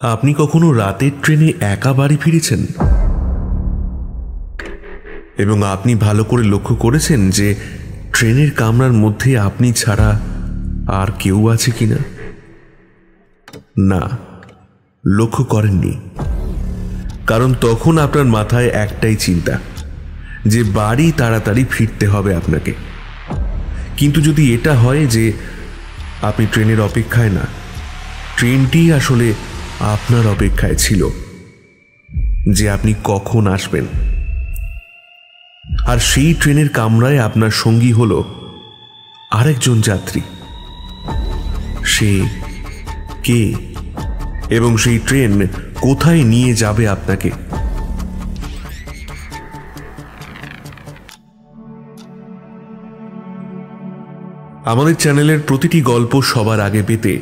আপনি কখনো রাতের ট্রেনে একা বাড়ি ফিরেছেন এবং আপনি ভালো করে লক্ষ্য করেছেন যে ট্রেনের কামরার মধ্যে আপনি ছাড়া আর কেউ আছে কিনা? না, লক্ষ্য করেননি, কারণ তখন আপনার মাথায় একটাই চিন্তা যে বাড়ি তাড়াতাড়ি ফিরতে হবে আপনাকে। কিন্তু যদি এটা হয় যে আপনি ট্রেনের অপেক্ষায় না, ট্রেনটি আসলে আপনার অপেক্ষায় ছিল যে আপনি কখন আসবেন, আর সেই ট্রেনের কামরায় আপনার সঙ্গী হলো আরেকজন যাত্রী। সে কে এবং সেই ট্রেন কোথায় নিয়ে যাবে আপনাকে? আমাদের চ্যানেলের প্রতিটি গল্প সবার আগে পেতে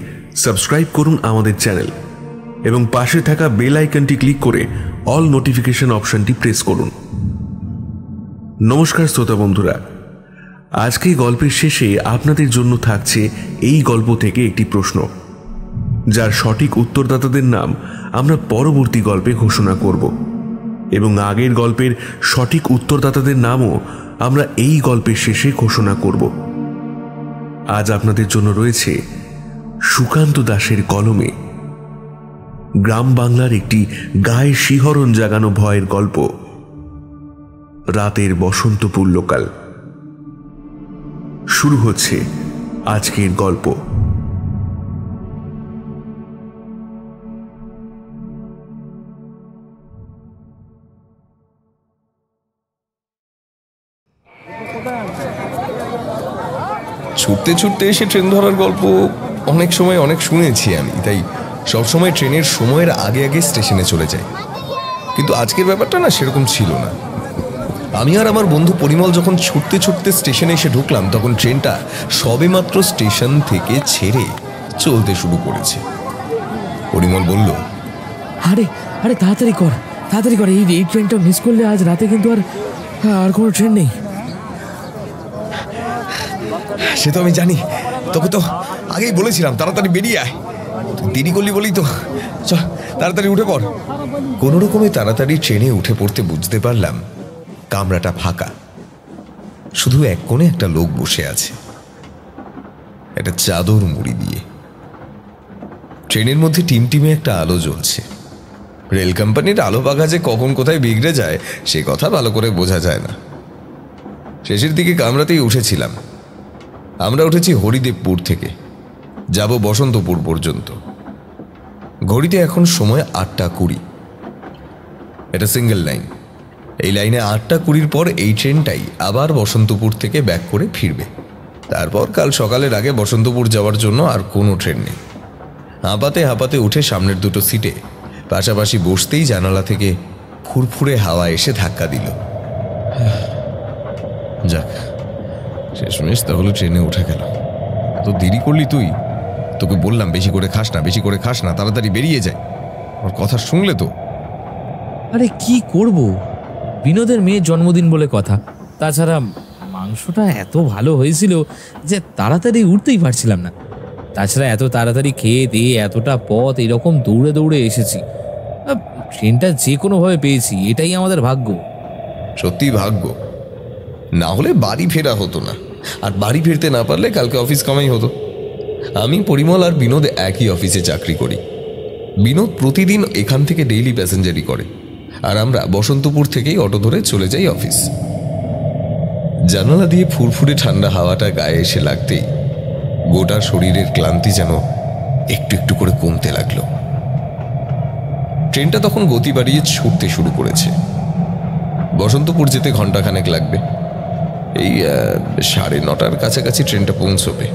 সাবস্ক্রাইব করুন আমাদের চ্যানেল এবং পাশে থাকা বেল আইকনটি ক্লিক করে অল নোটিফিকেশন অপশনটি প্রেস করুন। নমস্কার শ্রোতা বন্ধুরা, আজকে গল্পের শেষে আপনাদের জন্য থাকছে এই গল্প থেকে একটি প্রশ্ন, যার সঠিক উত্তরদাতাদের নাম আমরা পরবর্তী গল্পে ঘোষণা করব এবং আগের গল্পের সঠিক উত্তরদাতাদের নামও আমরা এই গল্পের শেষে ঘোষণা করব। আজ আপনাদের জন্য রয়েছে সুকান্ত দাশের কলমে গ্রাম বাংলার একটি গায়ে শিহরণ জাগানো ভয়ের গল্প, রাতের বসন্তপুর লোকাল। শুরু হচ্ছে আজকের গল্প। ছুটতে ছুটতে এসে ট্রেন ধরার গল্প অনেক সময় অনেক শুনেছি আমি, তাই সবসময় ট্রেনের সময়ের আগে আগে স্টেশনে চলে যাই। কিন্তু আজকের ব্যাপারটা না সেরকম ছিল না। আমি আর আমার বন্ধু পরিমল যখন ছুটতে ছুটতে স্টেশনে এসে ঢুকলাম, তখন ট্রেনটা সবেমাত্র স্টেশন থেকে ছেড়ে চলতে শুরু করেছে। পরিমল বলল, আরে আরে তাড়াতাড়ি কর, তাড়াতাড়ি কর, এই ট্রেনটা মিস করলে আজ রাতে কিন্তু আর কোনো ট্রেন নেই। সে তো আমি জানি, তোকে তো আগেই বলেছিলাম তাড়াতাড়ি বেরিয়ে আয়, দেরি করলি বলি তো। চল তাড়াতাড়ি উঠে পড়। কোনো রকমে তাড়াতাড়ি ট্রেনে উঠে পড়তে বুঝতে পারলাম কামরাটা ফাঁকা, শুধু এক কোণে একটা লোক বসে আছে, একটা চাদর মুড়ি দিয়ে। ট্রেনের মধ্যে টিমটিমে একটা আলো জ্বলছে। রেল কোম্পানির আলো পাখা যে কখন কোথায় বিগড়ে যায় সে কথা ভালো করে বোঝা যায় না। শেষের দিকে কামরাতেই উঠেছিলাম। আমরা উঠেছি হরিদেবপুর থেকে, যাব বসন্তপুর পর্যন্ত। ঘড়িতে এখন সময় 8:20। এটা সিঙ্গেল লাইন। এই লাইনে 8:20 পর এই ট্রেনটাই আবার বসন্তপুর থেকে ব্যাক করে ফিরবে। তারপর কাল সকালের আগে বসন্তপুর যাওয়ার জন্য আর কোনো ট্রেন নেই। হাঁপাতে হাঁপাতে উঠে সামনের দুটো সিটে পাশাপাশি বসতেই জানালা থেকে ফুরফুরে হাওয়া এসে ধাক্কা দিল। যাক, শেষমেশ তাহলে ট্রেনে উঠে গেল। এত দেরি করলি তুই? তোকে বললাম বেশি করে খাস না, বেশি করে খাস না, তাড়াতাড়ি বেরিয়ে যায়। ওর কথা শুনলে তো? আরে কি করব, বিনোদের মেয়ের জন্মদিন বলে কথা। তাছাড়া মাংসটা এত ভালো হয়েছিল যে তাড়াতাড়ি উঠতেই পারছিলাম না। তাছাড়া এত তাড়াতাড়ি খেয়ে দিয়ে এতটা পথ এরকম দৌড়ে দৌড়ে এসেছি। ট্রেনটা যে কোনোভাবে পেয়েছি, এটাই আমাদের ভাগ্য। সত্যি ভাগ্য, না হলে বাড়ি ফেরা হতো না, আর বাড়ি ফিরতে না পারলে কালকে অফিস কামাই হতো। আমি, পরিমল আর বিনোদ একই অফিসে চাকরি করি। বিনোদ প্রতিদিন এখান থেকে ডেইলি প্যাসেঞ্জারি করে, আর আমরা বসন্তপুর থেকেই অটো ধরে চলে যাই অফিস। জানালা দিয়ে ফুরফুরে ঠান্ডা হাওয়াটা গায়ে এসে লাগতেই গোটা শরীরের ক্লান্তি যেন একটু একটু করে কমতে লাগলো। ট্রেনটা তখন গতি বাড়িয়ে ছুটতে শুরু করেছে। বসন্তপুর যেতে ঘন্টাখানেক লাগবে। এই 9:30-র কাছাকাছি ট্রেনটা পৌঁছবে।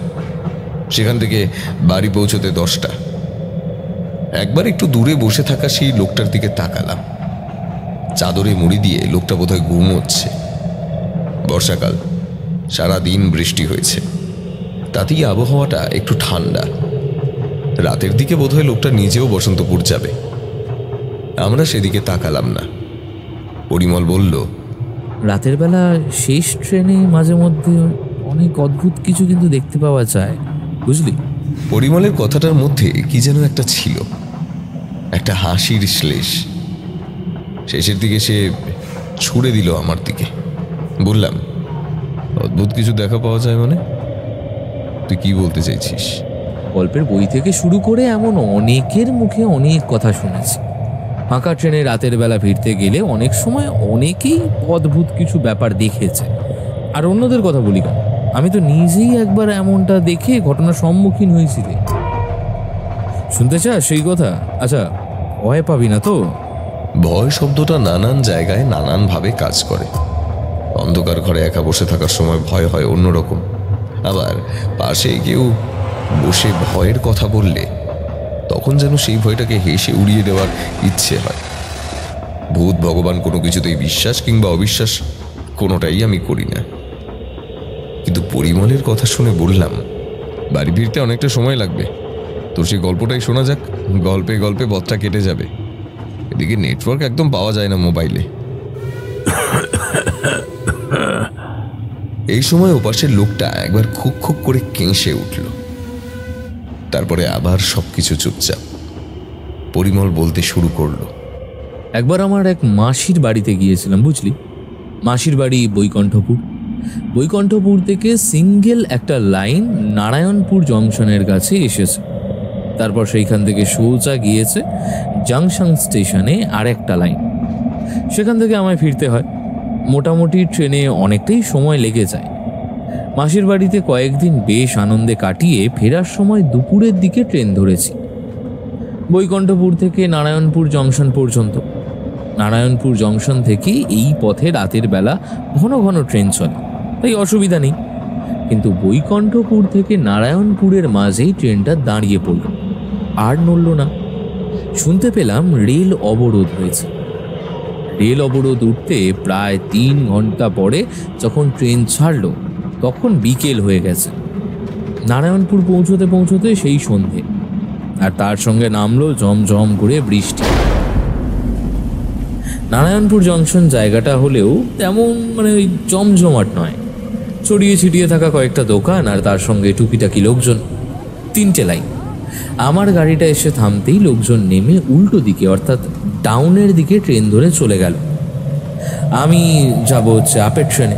সেখান থেকে বাড়ি পৌঁছতে 10টা। একবার একটু দূরে বসে থাকা সেই লোকটার দিকে তাকালাম। চাদরে মুড়ি দিয়ে লোকটা বোধহয় ঘুমোচ্ছে। বর্ষাকাল, সারাদিন বৃষ্টি হয়েছে, তাতেই আবহাওয়াটা একটু ঠান্ডা। রাতের দিকে বোধহয় লোকটা নিজেও বসন্তপুর যাবে। আমরা সেদিকে তাকালাম না। পরিমল বলল, রাতের বেলা শেষ ট্রেনে মাঝে মধ্যে অনেক অদ্ভুত কিছু কিন্তু দেখতে পাওয়া যায়, বুঝলি? পরিমলের কথাটার মধ্যে কি যেন একটা ছিল। একটা হাসির শ্লেষ। শেষের দিকে সে ছুড়ে দিল আমার দিকে। বললাম, অদ্ভুত কিছু দেখা পাওয়া যায় মানে? তুই কি বলতে চাইছিস? গল্পের বই থেকে শুরু করে এমন অনেকের মুখে অনেক কথা শুনেছি। ফাঁকা ট্রেনে রাতের বেলা ফিরতে গেলে অনেক সময় অনেকেই অদ্ভুত কিছু ব্যাপার দেখেছে। আর অন্যদের কথা বলি কেন, আমি তো নিজেই একবার এমনটা দেখে ঘটনার সম্মুখীন হয়েছি রে। শুনতে চাস সেই কথা? আচ্ছা, ভয় পাবি না তো? ভয় শব্দটা নানান জায়গায় নানানভাবে কাজ করে। অন্ধকার ঘরে একা বসে থাকার সময় ভয় হয় অন্যরকম। আবার পাশে কেউ বসে ভয়ের কথা বললে তখন যেন সেই ভয়টাকে হেসে উড়িয়ে দেওয়ার ইচ্ছে হয়। ভূত ভগবান কোনো কিছুতেই বিশ্বাস কিংবা অবিশ্বাস কোনোটাই আমি করি না। কিন্তু পরিমলের কথা শুনে বললাম, বাড়ি ফিরতে অনেকটা সময় লাগবে, তোর সেই গল্পটাই শোনা যাক। গল্পে গল্পে পথটা কেটে যাবে। এদিকে নেটওয়ার্ক একদম পাওয়া যায় না মোবাইলে। এই সময় ওপাশের লোকটা একবার খুক খুক করে কেঁসে উঠল। তারপরে আবার সবকিছু চুপচাপ। পরিমল বলতে শুরু করলো, একবার আমার এক মাসির বাড়িতে গিয়েছিলাম, বুঝলি। মাসির বাড়ি বৈকণ্ঠপুর। বৈকণ্ঠপুর থেকে সিঙ্গেল একটা লাইন নারায়ণপুর জংশনের কাছে এসেছে। তারপর সেইখান থেকে সোজা গিয়েছে জাংশন স্টেশনে আর একটা লাইন। সেখান থেকে আমায় ফিরতে হয়। মোটামুটি ট্রেনে অনেকটাই সময় লেগে যায়। মাসির বাড়িতে কয়েকদিন বেশ আনন্দে কাটিয়ে ফেরার সময় দুপুরের দিকে ট্রেন ধরেছি বৈকণ্ঠপুর থেকে নারায়ণপুর জংশন পর্যন্ত। নারায়ণপুর জংশন থেকে এই পথে রাতের বেলা ঘন ঘন ট্রেন চলে, তাই অসুবিধা নেই। কিন্তু বৈকণ্ঠপুর থেকে নারায়ণপুরের মাঝেই ট্রেনটা দাঁড়িয়ে পড়ল, আর নড়ল না। শুনতে পেলাম রেল অবরোধ হয়েছে। রেল অবরোধ উঠতে প্রায় 3 ঘন্টা পরে যখন ট্রেন ছাড়ল তখন বিকেল হয়ে গেছে। নারায়ণপুর পৌঁছতে পৌঁছতে সেই সন্ধে, আর তার সঙ্গে নামলো ঝমঝম করে বৃষ্টি। নারায়ণপুর জংশন জায়গাটা হলেও তেমন ওই জমজমাট নয়। ছড়িয়ে ছিটিয়ে থাকা কয়েকটা দোকান আর তার সঙ্গে টুকিটাকি লোকজন। 3টে লাইন। আমার গাড়িটা এসে থামতেই লোকজন নেমে উল্টো দিকে অর্থাৎ ডাউনের দিকে ট্রেন ধরে চলে গেল। আমি যাব আপের ট্রেনে।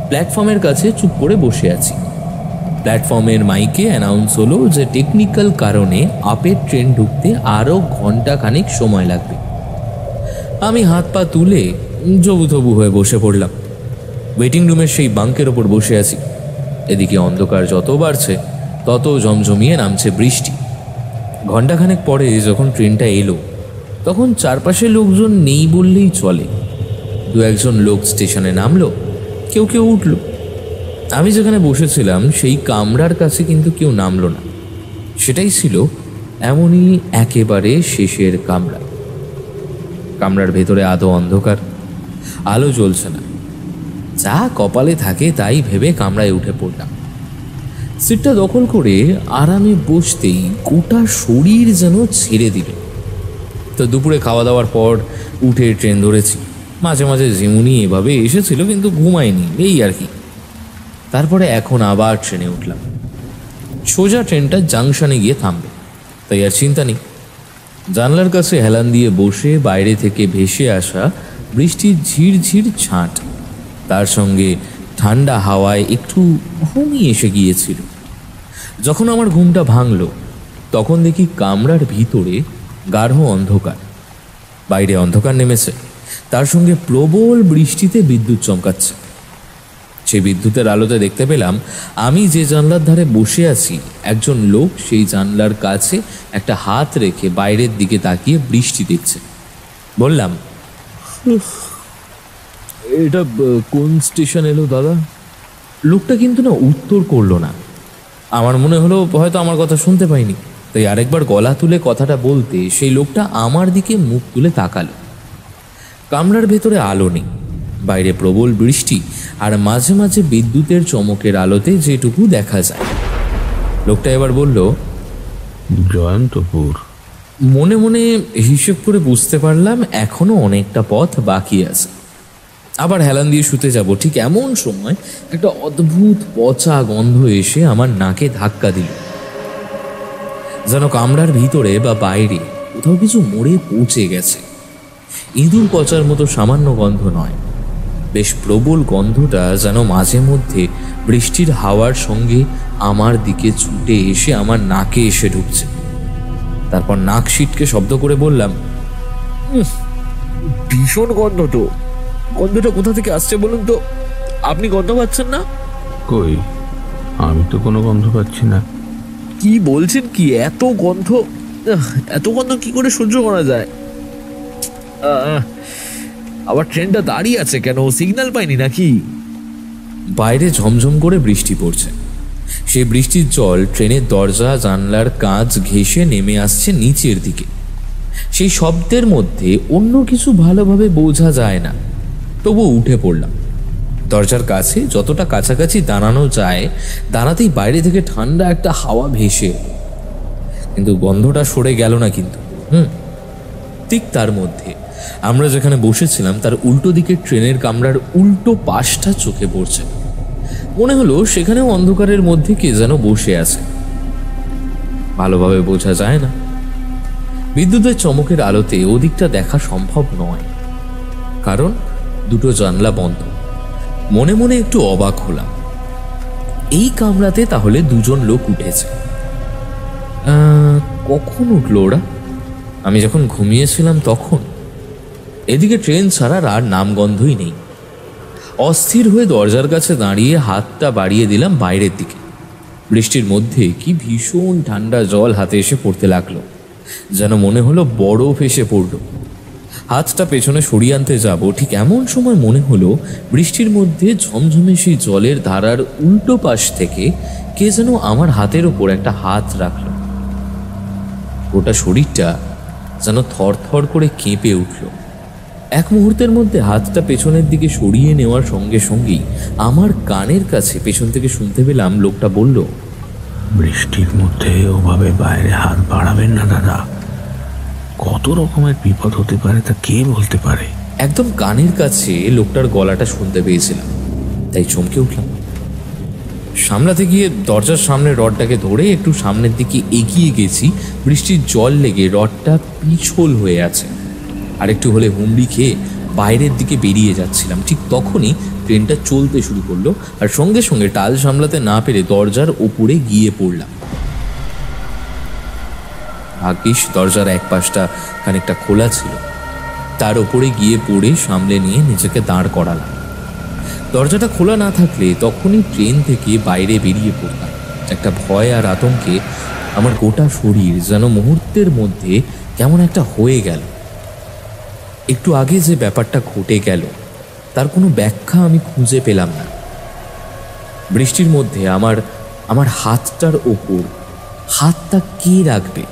প্ল্যাটফর্মের কাছে চুপ করে বসে আছি। প্ল্যাটফর্মের মাইকে অ্যানাউন্স হলো যে টেকনিক্যাল কারণে আপের ট্রেন ঢুকতে আরও ঘন্টাখানেক সময় লাগবে। আমি হাত পা তুলে জবুথবু হয়ে বসে পড়লাম। ওয়েটিং রুমের সেই বাঙ্কের ওপর বসে আছি। এদিকে অন্ধকার যত বাড়ছে তত জমজমিয়ে নামছে বৃষ্টি। ঘণ্টাখানেক পরে যখন ট্রেনটা এলো তখন চারপাশে লোকজন নেই বললেই চলে। 2-1জন লোক স্টেশনে নামলো, কেউ কেউ উঠল। আমি যেখানে বসেছিলাম সেই কামরার কাছে কিন্তু কেউ নামলো না। সেটাই ছিল এমনই একেবারে শেষের কামরা। কামরার ভেতরে আদৌ অন্ধকার, আলো জ্বলছে না। যা কপালে থাকে তাই ভেবে কামরায় উঠে পড়লাম। সিটটা দখল করে আরামে বসতেই গোটা শরীর যেন ছেড়ে দিল। তো দুপুরে খাওয়া দাওয়ার পর উঠে ট্রেন ধরেছি। মাঝে মাঝে ঝিমুনি এভাবে এসেছিল, কিন্তু ঘুমায়নি, এই আর কি। তারপরে এখন আবার ট্রেনে উঠলাম। সোজা ট্রেনটা জাংশনে গিয়ে থামবে, তাই আর চিন্তা নেই। জানলার কাছে হেলান দিয়ে বসে বাইরে থেকে ভেসে আসা বৃষ্টির ঝিরঝির ছাঁট, তার সঙ্গে ঠান্ডা হাওয়ায় একটু ঘুমিয়ে এসে গিয়েছিল। যখন আমার ঘুমটা ভাঙল তখন দেখি কামরার ভিতরে গাঢ় অন্ধকার। বাইরে অন্ধকার নেমেছে, তার সঙ্গে প্রবল বৃষ্টিতে বিদ্যুৎ চমকাচ্ছে। সেই বিদ্যুতের আলোতে দেখতে পেলাম আমি যে জানলার ধারে বসে আছি একজন লোক সেই জানলার কাছে একটা হাত রেখে বাইরের দিকে তাকিয়ে বৃষ্টি দেখছে। বললাম, এটা কোন স্টেশন এলো দাদা? লোকটা কিন্তু না উত্তর করলো না। আমার মনে হলো হয়তো আমার কথা শুনতে পাইনি, তাই আরেকবার গলা তুলে কথাটা বলতে সেই লোকটা আমার দিকে মুখ তুলে তাকালো। কামরার ভেতরে আলো নেই, বাইরে প্রবল বৃষ্টি আর মাঝে মাঝে বিদ্যুতের চমকের আলোতে যেটুকু দেখা যায়। লোকটা এবার বলল, জয়ন্তপুর। মনে মনে হিসেব করে বুঝতে পারলাম এখনো অনেকটা পথ বাকি আছে। আবার হেলান দিয়ে শুতে যাব, ঠিক এমন সময় একটা অদ্ভুত পচা গন্ধ এসে আমার নাকে ধাক্কা দিল। যেন কামরার ভিতরে বা বাইরে কোথাও কিছু মরে পৌঁছে গেছে। ইঁদুর পচার মতো সামান্য গন্ধ নয়, বেশ প্রবল গন্ধটা যেন মাঝে মধ্যে বৃষ্টির হাওয়ার সঙ্গে আমার দিকে ছুটে এসে আমার নাকে এসে ঢুকছে। তারপর নাক সিটকে শব্দ করে বললাম, ভীষণ গন্ধ তো। গন্ধটা কোথা থেকে আসছে বলুন তো? আপনি গন্ধ পাচ্ছেন না? কই, আমি তো কোনো গন্ধ পাচ্ছি না। কি বলছেন কি? এত গন্ধ, এত গন্ধ কি করে সহ্য করা যায়? আবার ট্রেনটা দাঁড়িয়ে আছে কেন? সিগন্যাল পাইনি নাকি? বাইরে ঝমঝম করে বৃষ্টি পড়ছে। সেই বৃষ্টির জল ট্রেনের দরজা জানলার কাঁচ ঘেঁষে নেমে আসছে নিচের দিকে। সেই শব্দের মধ্যে অন্য কিছু ভালোভাবে বোঝা যায় না, তবু উঠে পড়লাম। দরজার কাছে যতটা কাছাকাছি দাঁড়ানো যায় দাঁড়াতেই বাইরে থেকে ঠান্ডা একটা হাওয়া ভেসে, কিন্তু গন্ধটা সরে গেল না। কিন্তু ঠিক তার মধ্যে আমরা যেখানে বসেছিলাম তার উল্টো দিকে ট্রেনের কামরার উল্টো পাশটা চোখে পড়ছে। মনে হলো সেখানেও অন্ধকারের মধ্যে কে যেন বসে আছে, ভালোভাবে বোঝা যায় না। বিদ্যুতের চমকের আলোতে ওদিকটা দেখা সম্ভব নয়, কারণ দুটো জানলা বন্ধ। মনে মনে একটু অবাক হলাম, এই কামরাতে তাহলে দুজন লোক উঠেছে। কখন উঠলো ওরা? আমি যখন ঘুমিয়েছিলাম তখন? এদিকে ট্রেন ছাড়ার আর নামগন্ধই নেই। অস্থির হয়ে দরজার কাছে দাঁড়িয়ে হাতটা বাড়িয়ে দিলাম বাইরের দিকে। বৃষ্টির মধ্যে কি ভীষণ ঠান্ডা জল হাতে এসে পড়তে লাগলো, যেন মনে হলো বরফ এসে পড়ল। হাতটা পেছনে সরিয়ে আনতে যাব, ঠিক এমন সময় মনে হলো বৃষ্টির মধ্যে ঝমঝমে সেই জলের ধারার উল্টো পাশ থেকে কে যেন আমার হাতের ওপর একটা হাত রাখল। গোটা শরীরটা যেন থরথর করে কেঁপে উঠল। এক মুহূর্তের মধ্যে হাতটা পেছনের দিকে সরিয়ে নেওয়ার সঙ্গে সঙ্গেই আমার কানের কাছে পেছন থেকে শুনতে পেলাম লোকটা বলল, বৃষ্টির মধ্যে ওভাবে বাইরে হাত বাড়াবেন না দাদা, কত রকমের বিপদ হতে পারে তা কে বলতে পারে। একদম কানের কাছে লোকটার গলাটা শুনতে পেয়েছিলাম, তাই চমকে উঠলাম। সামলাতে গিয়ে দরজার সামনে রডটাকে ধরে একটু সামনের দিকে এগিয়ে গেছি। বৃষ্টির জল লেগে রডটা পিছল হয়ে আছে, আর একটু হলে হুমড়ি খেয়ে বাইরের দিকে বেরিয়ে যাচ্ছিলাম। ঠিক তখনই ট্রেনটা চলতে শুরু করলো, আর সঙ্গে সঙ্গে টাল সামলাতে না পেরে দরজার ওপরে গিয়ে পড়লাম। ভাগ্যিস দরজার এক পাশটা খানিকটা খোলা ছিল, তার ওপরে গিয়ে পড়ে সামলে নিয়ে নিজেকে দাঁড় করালাম। দরজাটা খোলা না থাকলে তখনই ট্রেন থেকে বাইরে বেরিয়ে পড়তাম। একটা ভয় আর আতঙ্কে আমার গোটা শরীর যেন মুহূর্তের মধ্যে কেমন একটা হয়ে গেল। একটু আগে যে ব্যাপারটা ঘটে গেল তার কোনো ব্যাখ্যা আমি খুঁজে পেলাম না। বৃষ্টির মধ্যে আমার হাতটার ওপর হাতটা কে রাখবে?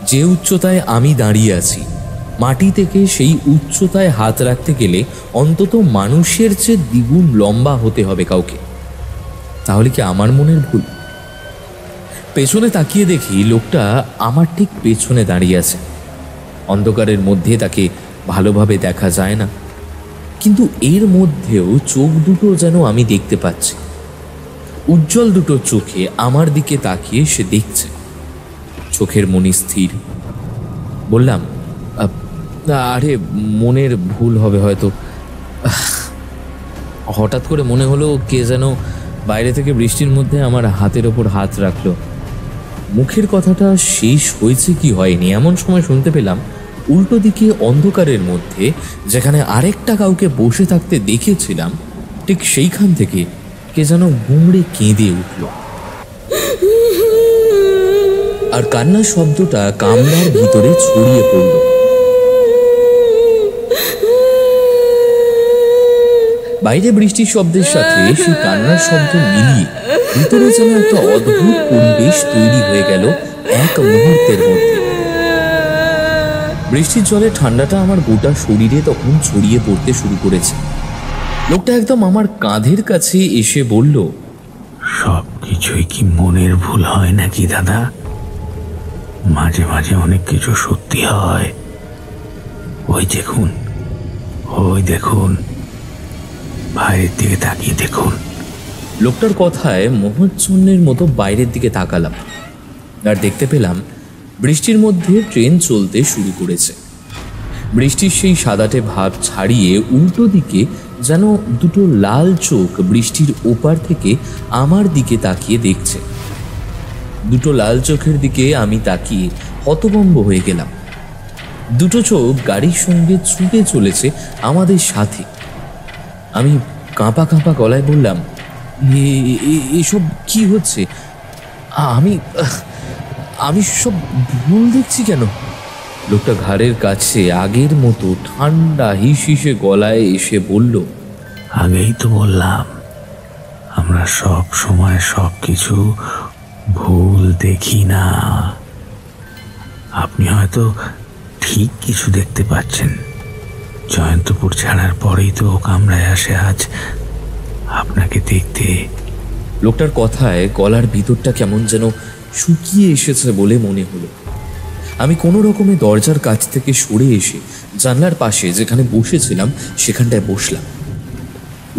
যে উচ্চতায় আমি দাঁড়িয়ে আছি, মাটি থেকে সেই উচ্চতায় হাত রাখতে গেলে অন্তত মানুষের চেয়ে দ্বিগুণ লম্বা হতে হবে কাউকে। তাহলে কি আমার মনের ভুল? পেছনে তাকিয়ে দেখি লোকটা আমার ঠিক পেছনে দাঁড়িয়ে আছে। অন্ধকারের মধ্যে তাকে ভালোভাবে দেখা যায় না, কিন্তু এর মধ্যেও চোখ দুটো যেন আমি দেখতে পাচ্ছি। উজ্জ্বল দুটো চোখে আমার দিকে তাকিয়ে সে দেখছে। চোখের মনি স্থির। বললাম, আরে মনের ভুল হবে হয়তো। হঠাৎ করে মনে হলো কে যেন বাইরে থেকে বৃষ্টির মধ্যে আমার হাতের ওপর হাত রাখলো। মুখের কথাটা শেষ হয়েছে কি হয়নি এমন সময় শুনতে পেলাম উল্টো দিকে অন্ধকারের মধ্যে যেখানে আরেকটা কাউকে বসে থাকতে দেখেছিলাম, ঠিক সেইখান থেকে কে যেন গুমড়ে কেঁদে উঠল। আর কান্নার শব্দটা কামরার ভিতরে ছড়িয়ে পড়ল। বাইরে বৃষ্টির শব্দের সাথে সেই কান্নার শব্দ মিলিয়ে ভিতরে যেন একটা অদ্ভুত পরিবেশ তৈরি হয়ে গেল এক মুহূর্তের মধ্যে। বৃষ্টির জলে ঠান্ডাটা আমার গোটা শরীরে তখন ছড়িয়ে পড়তে শুরু করেছে। লোকটা একদম আমার কাঁধের কাছে এসে বলল, সব কিছুই কি মনের ভুল হয় নাকি দাদা? মাঝে মাঝে অনেক কিছু সত্যি হয়। ওই দেখুন, বাইরের দিকে তাকিয়ে দেখুন। লোকটার কথায় মোহচ্ছন্নের মতো বাইরের দিকে তাকালাম আর দেখতে পেলাম বৃষ্টির মধ্যে ট্রেন চলতে শুরু করেছে। বৃষ্টির সেই সাদাটে ভাব ছাড়িয়ে উল্টো দিকে যেন দুটো লাল চোখ বৃষ্টির ওপার থেকে আমার দিকে তাকিয়ে দেখছে। দুটো লাল চোখের দিকে আমি তাকিয়ে হতভম্ব হয়ে গেলাম। দুটো চোখ গাড়ির সঙ্গে ছুটে চলেছে আমাদের সাথে। আমি কাঁপা কাঁপা গলায় বললাম, এসব কি হচ্ছে? আমি সব ভুল দেখছি কেন? লোকটা ঘাড়ের কাছে আগের মতো ঠান্ডা হিসিসে গলায় এসে বলল, আগেই তো বললাম আমরা সব সময় সব কিছু ভুল দেখি না। আপনি হয়তো ঠিক কিছু দেখতে পাচ্ছেন। জয়ন্তপুর ছাড়ার পরেই তো ও কামরায় আসে আজ আপনাকে দেখতে। লোকটার কথায় গলার ভিতরটা কেমন যেন শুকিয়ে এসেছে বলে মনে হলো। আমি কোনো রকমে দরজার কাছ থেকে সরে এসে জানলার পাশে যেখানে বসেছিলাম সেখানটায় বসলাম।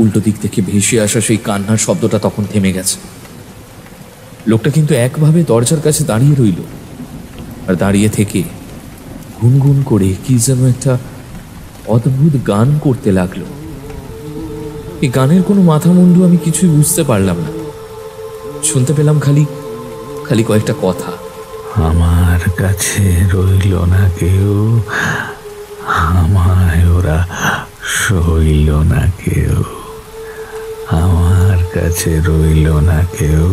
উল্টো দিক থেকে ভেসে আসা সেই কান্নার শব্দটা তখন থেমে গেছে। লোকটা কিন্তু একভাবে দরজার কাছে দাঁড়িয়ে রইল, আর দাঁড়িয়ে থেকে গুনগুন করে কি যেন একটা অদ্ভুত গান করতে লাগলো। এই গানের কোনো মাথা মুন্ডু আমি কিছুই বুঝতে পারলাম না। শুনতে পেলাম খালি খালি কয়েকটা কথা, আমার কাছে রইল না কেউ, আমায় ওরা সইল না কেউ, আমার কাছে রইল না কেউ,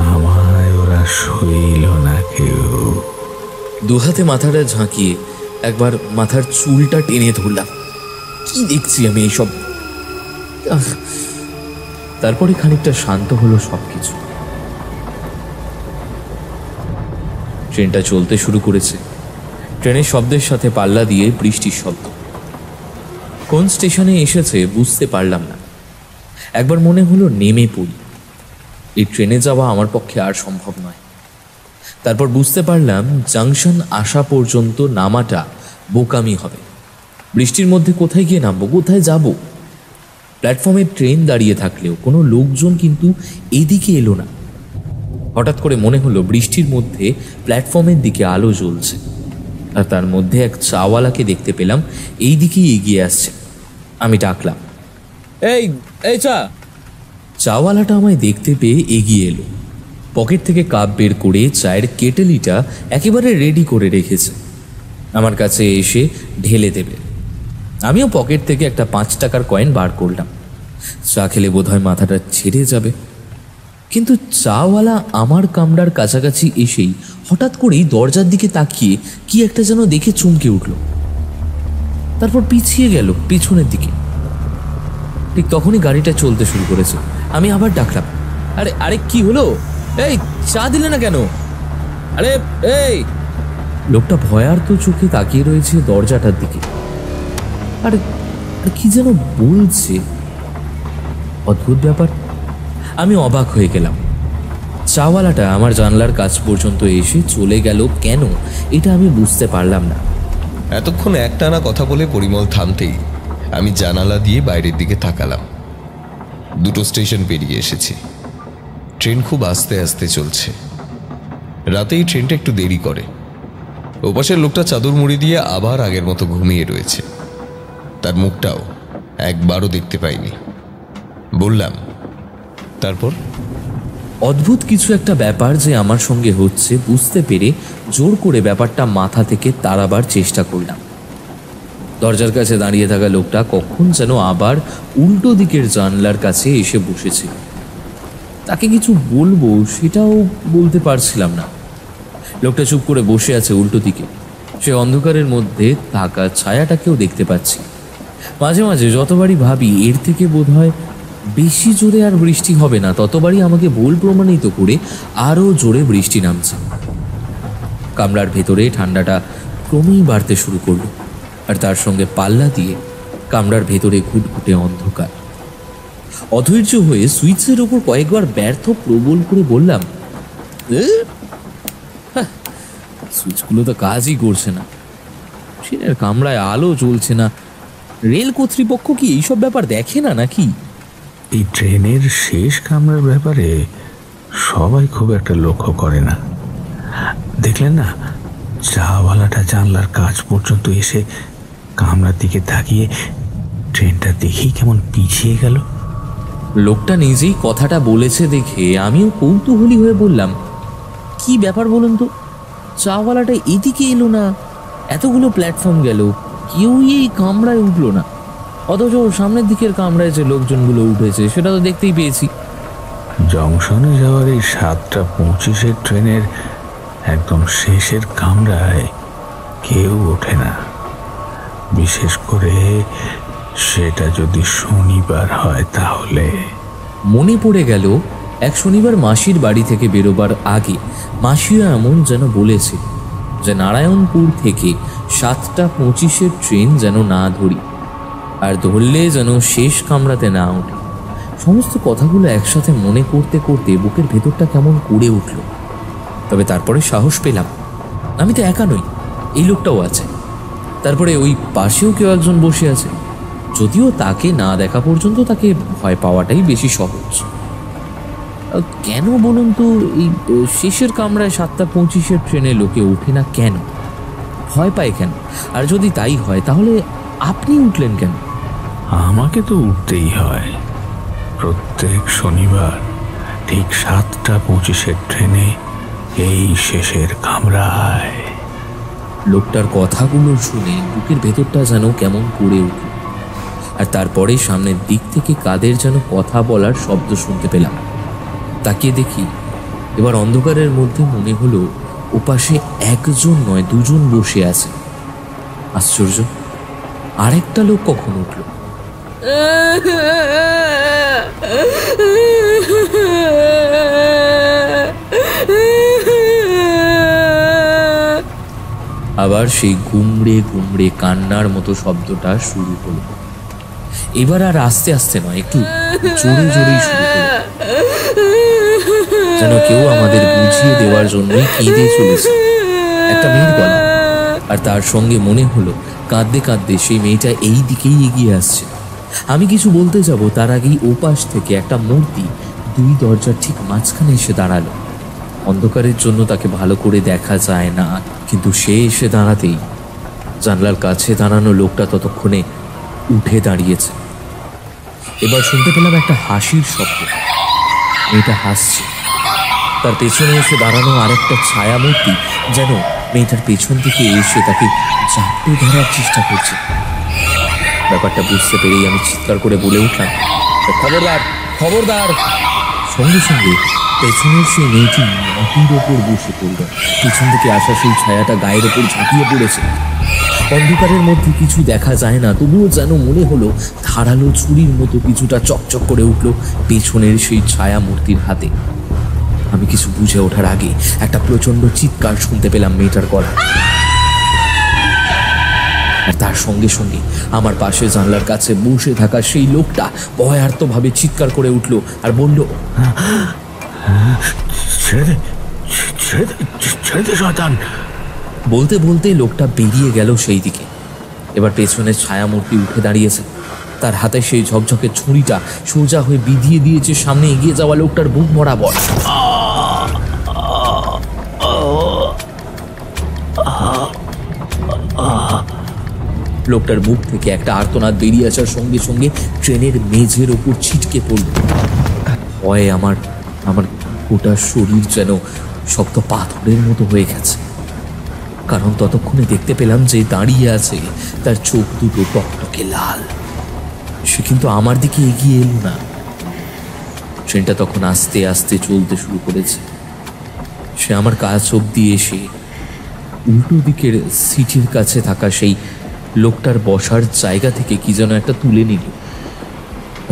আমায় ওরা সইল না কেউ। দুহাতে মাথাটা ঝাঁকিয়ে একবার মাথার চুলটা টেনে ধরলাম। কি দেখছি আমি এইসব? তারপরে খানিকটা শান্ত হলো সবকিছু। ট্রেনটা চলতে শুরু করেছে। ট্রেনের শব্দের সাথে পাল্লা দিয়ে বৃষ্টির শব্দ। কোন স্টেশনে এসেছে বুঝতে পারলাম না। একবার মনে হলো নেমে পড়ি। এই ট্রেনে যাওয়া আমার পক্ষে আর সম্ভব নয়। তারপর বুঝতে পারলাম জাংশন আসা পর্যন্ত নামাটা বোকামি হবে। বৃষ্টির মধ্যে কোথায় গিয়ে নামবো, কোথায় যাব? প্ল্যাটফর্মে ট্রেন দাঁড়িয়ে থাকলেও কোনো লোকজন কিন্তু এদিকে এলো না। হঠাৎ করে মনে হলো বৃষ্টির মধ্যে প্ল্যাটফর্মের দিকে আলো জ্বলছে, আর তার মধ্যে এক চাওয়ালাকে দেখতে পেলাম এই দিকেই এগিয়ে আসছে। আমি ডাকলাম, এই এই চা। চাওয়ালাটা আমায় দেখতে পেয়ে এগিয়ে এলো। পকেট থেকে কাপ বের করে চায়ের কেটেলিটা একেবারে রেডি করে রেখেছে, আমার কাছে এসে ঢেলে দেবে। আমিও পকেট থেকে একটা 5 টাকার কয়েন বার করলাম। চা খেলে বোধহয় মাথাটা ছেড়ে যাবে, কিন্তু চাওয়ালা আমার কামরার কাছাকাছি এসেই হঠাৎ করেই দরজার দিকে তাকিয়ে কি একটা যেন দেখে চমকে উঠল। তারপর পিছিয়ে গেল পিছনের দিকে। ঠিক তখনই গাড়িটা চলতে শুরু করেছে। আমি আবার ডাকলাম, আরে আরে কি হলো? এই চা দিলে না কেন? আরে এই। লোকটা ভয়ার্ত চোখে তাকিয়ে রয়েছে দরজাটার দিকে, আর কি যেন বলছে। অদ্ভুত ব্যাপার। আমি অবাক হয়ে গেলাম। চাওয়ালাটা আমার জানলার কাছ পর্যন্ত এসে চলে গেল কেন, এটা আমি বুঝতে পারলাম না। এতক্ষণ একটানা কথা বলে পরিমল থামতেই আমি জানালা দিয়ে বাইরের দিকে তাকালাম। 2টো স্টেশন পেরিয়ে এসেছি। ট্রেন খুব আস্তে আস্তে চলছে। রাতেই ট্রেনটা একটু দেরি করে। ওপাশের লোকটা চাদর মুড়ি দিয়ে আবার আগের মতো ঘুমিয়ে রয়েছে। তার মুখটাও একবারও দেখতে পাইনি। বললাম, তারপর? অদ্ভুত কিছু একটা ব্যাপার যে আমার সঙ্গে হচ্ছে বুঝতে পেরে জোর করে ব্যাপারটা মাথা থেকে তাড়াবার চেষ্টা করলাম। দরজার কাছে দাঁড়িয়ে থাকা লোকটা কখন যেন আবার উল্টো দিকের জানলার কাছে এসে বসেছিল। তাকে কিছু বলবো সেটাও বলতে পারছিলাম না। লোকটা চুপ করে বসে আছে উল্টো দিকে। সে অন্ধকারের মধ্যে থাকা ছায়াটাকেও দেখতে পাচ্ছি। মাঝে মাঝে যতবারই ভাবি এর থেকে বোধহয় বেশি জোরে আর বৃষ্টি হবে না, ততবারই আমাকে ভুল প্রমাণিত করে আরও জোরে বৃষ্টি নামছে। কামরার ভেতরে ঠান্ডাটা ক্রমেই বাড়তে শুরু করলো, আর তার সঙ্গে পাল্লা দিয়ে কামরার ভেতরে ঘুটঘুটে অন্ধকার। অধৈর্য হয়ে সুইচের ওপর কয়েকবার ব্যর্থ প্রবল করে বললাম, সুইচগুলো তো কাজই করছে না। ট্রেনের কামরায় আলো জ্বলছে না। রেল কর্তৃপক্ষ কি এইসব ব্যাপার দেখে না নাকি? এই ট্রেনের শেষ কামরার ব্যাপারে সবাই খুব একটা লক্ষ্য করে না। দেখলেন না, চাওয়ালাটা জানলার কাছ পর্যন্ত এসে কামরার দিকে তাকিয়ে ট্রেনটা দেখেই কেমন পিছিয়ে গেল। লোকটা নিজেই কথাটা বলেছে দেখে আমিও কৌতূহলী হয়ে বললাম, কি ব্যাপার বলুন তো, চাওয়ালাটা এদিকে এলো না, এতগুলো প্ল্যাটফর্ম গেল, কেউই এই কামরায় উঠলো না, অথচ সামনের দিকের কামরায় যে লোকজনগুলো উঠেছে সেটা তো দেখতেই পেয়েছি। জংশনে যাওয়ার এই 7:25 ট্রেনের একদম শেষের কামরায় কেউ ওঠে না, বিশেষ করে সেটা যদি শনিবার হয়। তাহলে মনে পড়ে গেল এক শনিবার মাসির বাড়ি থেকে বেরোবার আগে মাসিও এমন যেন বলেছে যে নারায়ণপুর থেকে 7:25 ট্রেন যেন না ধরি, আর ধরলে যেন শেষ কামরাতে না ওঠে। সমস্ত কথাগুলো একসাথে মনে করতে করতে বুকের ভেতরটা কেমন করে উঠল। তবে তারপরে সাহস পেলাম, আমি তো একা নই, এই লোকটাও আছে। তারপরে ওই পাশেও কেউ একজন বসে আছে, যদিও তাকে না দেখা পর্যন্ত তাকে ভয় পাওয়াটাই বেশি সহজ। কেন বলুন তো এই শেষের কামরায় 7:25 ট্রেনে লোকে ওঠে না কেন, ভয় পায় কেন? আর যদি তাই হয় তাহলে আপনি উঠলেন কেন? আমাকে তো উঠতেই হয় প্রত্যেক শনিবার ঠিক 7:25 ট্রেনে এই শেষের কামরায়। লোকটার কথাগুলো শুনে বুকের ভেতরটা যেন কেমন করে উঠল। আর তারপরে সামনের দিক থেকে কাদের যেন কথা বলার শব্দ শুনতে পেলাম। তাকিয়ে দেখি এবার অন্ধকারের মধ্যে মনে হলো ওপাশে একজন নয় দুজন বসে আছে। আশ্চর্য, আরেকটা লোক কখন উঠল? আবার সেই গুমড়ে গুমড়ে কান্নার মতো শব্দটা শুরু হলো। এবার আর আস্তে আস্তে নয়, একটু জোরে জোরেই শুরু হলো, যেন কেউ আমাদের বুঝিয়ে দেওয়ার জন্যই কেঁদে চলেছে। একটা মেয়ের গলা, আর তার সঙ্গে মনে হলো কাঁদতে কাঁদতে সেই মেয়েটা এই দিকেই এগিয়ে আসছে। আমি কিছু বলতে যাব তার আগেই ওপাশ থেকে একটা মূর্তি দুই দরজার ঠিক মাঝখানে এসে দাঁড়ালো। অন্ধকারের জন্য তাকে ভালো করে দেখা যায় না, কিন্তু সে এসে দাঁড়াতেই জানলার কাছে দাঁড়ানো লোকটা ততক্ষণে উঠে দাঁড়িয়েছে। এবার শুনতে পেলাম একটা হাসির শব্দ। মেয়েটা হাসছে, তার পেছনে এসে দাঁড়ানো আরেকটা ছায়া মূর্তি যেন মেয়েটার পেছন থেকে এসে তাকে চাপটে ধরার চেষ্টা করছে। ব্যাপারটা বুঝতে পেরেই আমি চিৎকার করে বলে উঠলাম, খবরদার খবরদার! সঙ্গে সঙ্গে পেছনের সেই মেয়েটি মাটির ওপর বসে পড়ল। পেছন থেকে আসা সেই ছায়াটা গায়ের ওপর ঝাঁপিয়ে পড়েছে। অন্ধকারের মধ্যে কিছু দেখা যায় না, তবুও যেন মনে হলো ধারালো ছুরির মতো কিছুটা চকচক করে উঠল পেছনের সেই ছায়া মূর্তির হাতে। আমি কিছু বুঝে ওঠার আগে একটা প্রচন্ড চিৎকার শুনতে পেলাম মেয়েটার গলা, আর তার সঙ্গে সঙ্গে আমার পাশে জানলার কাছে বসে থাকা সেই লোকটা ভয়ার্তভাবে চিৎকার করে উঠল আর বলল, শয়তান! বলতে বলতে লোকটা বেরিয়ে গেল সেই দিকে। এবার পেছনের ছায়ামূর্তি উঠে দাঁড়িয়েছে, তার হাতে সেই ঝকঝকে ছুরিটা সোজা হয়ে বিধিয়ে দিয়েছে সামনে এগিয়ে যাওয়া লোকটার বুক বরাবর। লোকটার মুখ থেকে একটা আর্তনাদ বেরিয়ে আসার সঙ্গে সঙ্গে ট্রেনের মেঝের ওপর ছিটকে পড়ল। ভয়ে আমার গোটা শরীর যেন শক্ত পাথরের মতো হয়ে গেছে, কারণ ততক্ষণে দেখতে পেলাম যে দাঁড়িয়ে আছে তার চোখ দুটো টকটকে লাল। সে কিন্তু আমার দিকে এগিয়ে এলো না। ট্রেনটা তখন আস্তে আস্তে চলতে শুরু করেছে। সে আমার কাছ অব্দি এসে উল্টো দিকের সিটের কাছে থাকা সেই লোকটার বসার জায়গা থেকে কি যেন একটা তুলে নিল,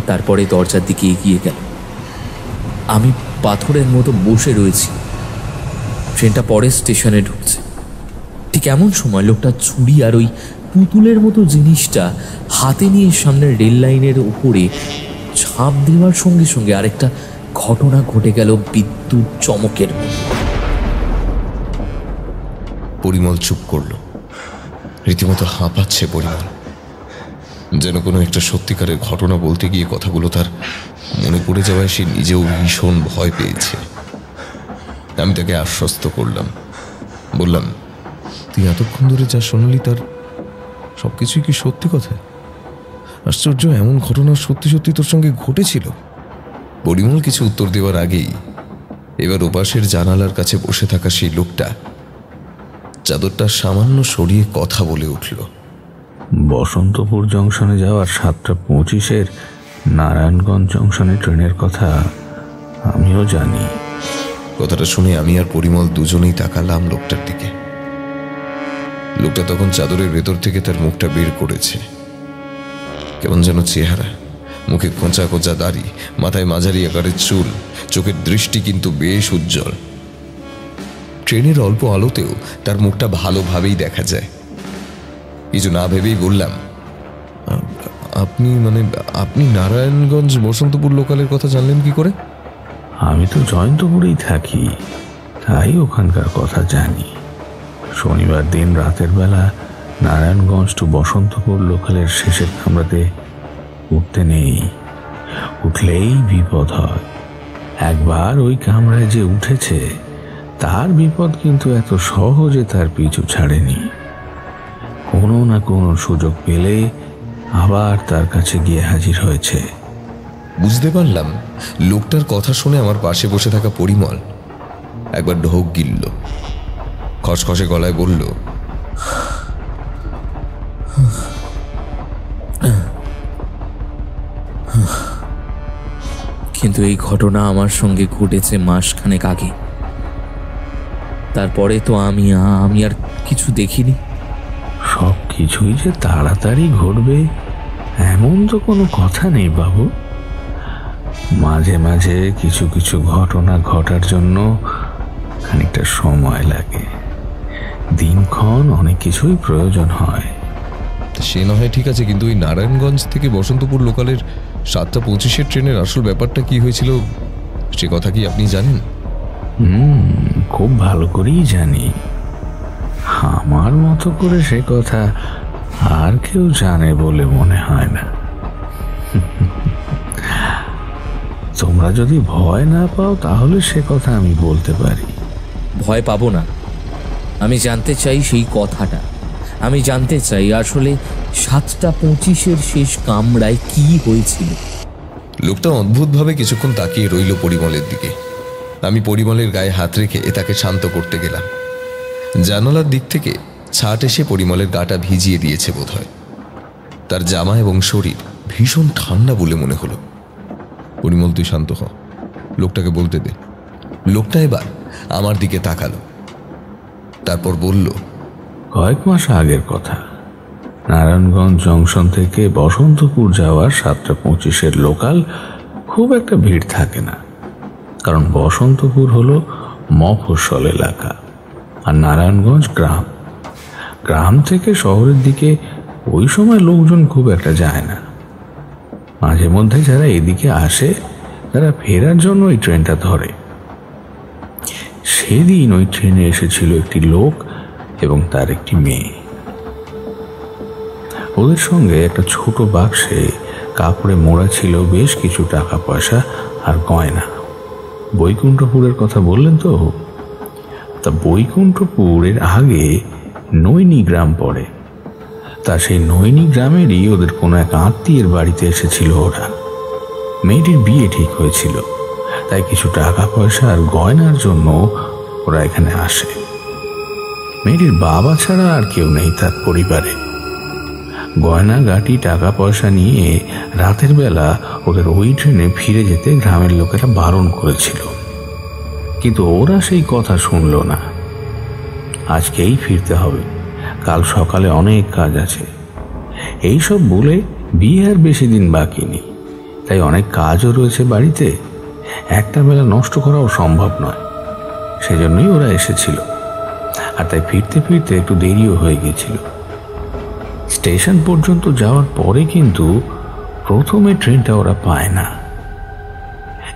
তারপরে দরজার দিকে এগিয়ে গেল। আমি পাথরের মতো বসে রয়েছি। ট্রেনটা পরের স্টেশনে ঢুকছে। ঠিক এমন সময় লোকটা ছুরি আর ওই পুতুলের মতো জিনিসটা হাতে নিয়ে সামনের রেল লাইনের উপরে ঝাঁপ দেওয়ার সঙ্গে সঙ্গে আরেকটা ঘটনা ঘটে গেল বিদ্যুৎ চমকের মতো। পরিমল চুপ করলো, রীতিমতো হাঁপাচ্ছে পরিমল, যেন কোনো একটা সত্যিকারের ঘটনা বলতে গিয়ে কথাগুলো তার মনে পড়ে যাওয়ায় সে নিজেও ভীষণ ভয় পেয়েছে। আমি তাকে আশ্বস্ত করলাম বললাম, তুই এতক্ষণ ধরে যা শোনালি তার সবকিছুই কি সত্যি কথা? আশ্চর্য, এমন ঘটনা সত্যি সত্যি তোর সঙ্গে ঘটেছিল? পরিমল কিছু উত্তর দেওয়ার আগেই এবার ওপাশের জানালার কাছে বসে থাকা সেই লোকটা চাদরটা সামান্য সরিয়ে কথা বলে উঠল। বসন্তপুর জংশনে যাওয়ার 7:25 নারায়ণগঞ্জ জংশনে ট্রেনের কথা আমিও জানি। কথাটা শুনে আমি আর পরিমল দুজনেই তাকালাম লোকটার দিকে। লোকটা তখন চাদরের ভেতর থেকে তার মুখটা বের করেছে। কেমন যেন চেহারা, মুখে খোঁচা খোঁচা দাড়ি, মাথায় মাঝারি আকারের চুল, চোখের দৃষ্টি কিন্তু বেশ উজ্জ্বল। ট্রেনের অল্প আলোতেও তার মুখটা ভালোভাবেই দেখা যায়। কিছু না ভেবেই বললাম, আপনি নারায়ণগঞ্জ বসন্তপুর লোকালের কথা জানলেন কি করে? আমি তো জয়ন্তপুরেই থাকি, তাই ওখানকার কথা জানি। শনিবার দিন রাতের বেলা নারায়ণগঞ্জ টু বসন্তপুর লোকালের শেষের কামরাতে উঠতে নেই, উঠলেই বিপদ হয়। একবার ওই কামরায় যে উঠেছে তার বিপদ কিন্তু এত সহজে তার পিছু ছাড়েনি। কোনো না কোনো সুযোগ পেলে আবার তার কাছে গিয়ে হাজির হয়েছে। বুঝতে পারলাম লোকটার কথা শুনে আমার পাশে বসে থাকা পরিমল একবার ঢোক গিলল, খসখসে গলায় বলল, কিন্তু এই ঘটনা আমার সঙ্গে ঘটেছে মাসখানেক আগে। তারপরে তো আমি আর কিছু দেখিনি। সব কিছুই যে তাড়াতাড়ি ঘটবে এমন তো কোনো কথা নেই বাবু। মাঝে মাঝে কিছু কিছু ঘটনা ঘটার জন্য খানিকটা সময় লাগে, দিনক্ষণ অনেক কিছুই প্রয়োজন হয়। সে না হয় ঠিক আছে, কিন্তু ওই নারায়ণগঞ্জ থেকে বসন্তপুর লোকালের 7:25 ট্রেনের আসল ব্যাপারটা কি হয়েছিল সে কথা কি আপনি জানেন? খুব ভালো করেই জানি। আমার মতো করে সে কথা আর কেউ জানে বলে মনে হয় না। তোমরা যদি ভয় না পাও তাহলে সে কথা আমি বলতে পারি। ভয় পাবো না। আমি জানতে চাই সেই কথাটা। আমি জানতে চাই আসলে 7:25 শেষ কামরায় কি হয়েছিল। লোকটা অদ্ভুতভাবে কিছুক্ষণ তাকিয়ে রইল পরিমলের দিকে। আমি পরিমলের গায়ে হাত রেখে তাকে শান্ত করতে গেলাম। জানালার দিক থেকে ছাট এসে পরিমলের গাটা ভিজিয়ে দিয়েছে বোধহয়। তার জামা এবং শরীর ভীষণ ঠান্ডা বলে মনে হলো। পরিমল, তুই শান্ত হ, লোকটাকে বলতে দে। লোকটা এবার আমার দিকে তাকালো, তারপর বলল, কয়েক মাস আগের কথা। নারায়ণগঞ্জ জংশন থেকে বসন্তপুর যাওয়ার 7:25 লোকাল খুব একটা ভিড় থাকে না, কারণ বসন্তপুর হলো মফস্বল এলাকা আর নারায়ণগঞ্জ গ্রাম। গ্রাম থেকে শহরের দিকে ওই সময় লোকজন খুব একটা যায় না। মাঝে মধ্যে যারা এদিকে আসে তারা ফেরার জন্য ওই ট্রেনটা ধরে। সেদিন ওই ট্রেনে এসেছিল একটি লোক এবং তার একটি মেয়ে। ওদের সঙ্গে একটা ছোট বাক্সে কাপড়ে মোড়া ছিল বেশ কিছু টাকা পয়সা আর গয়না। বৈকুণ্ঠপুরের কথা বললেন তো? তা বৈকুণ্ঠপুরের আগে নৈনী গ্রাম পড়ে। তা সেই নৈনী গ্রামেরই ওদের কোনো এক আত্মীয়ের বাড়িতে এসেছিল ওরা। মেয়েটির বিয়ে ঠিক হয়েছিল, তাই কিছু টাকা পয়সা আর গয়নার জন্য ওরা এখানে আসে। মেয়েটির বাবা ছাড়া আর কেউ নেই তার পরিবারে। গয়না গাটি টাকা পয়সা নিয়ে রাতের বেলা ওদের ওই ট্রেনে ফিরে যেতে গ্রামের লোকেরা বারণ করেছিল, কিন্তু ওরা সেই কথা শুনল না। আজকেই ফিরতে হবে, কাল সকালে অনেক কাজ আছে এইসব বলে বিয়ে আর বেশি দিন বাকি নেই, তাই অনেক কাজও রয়েছে বাড়িতে, একটা বেলা নষ্ট করাও সম্ভব নয়। সেজন্যই ওরা এসেছিল, আর তাই ফিরতে ফিরতে একটু দেরিও হয়ে গেছিল। স্টেশন পর্যন্ত যাওয়ার পরে কিন্তু প্রথমে ট্রেনটা ওরা পায় না।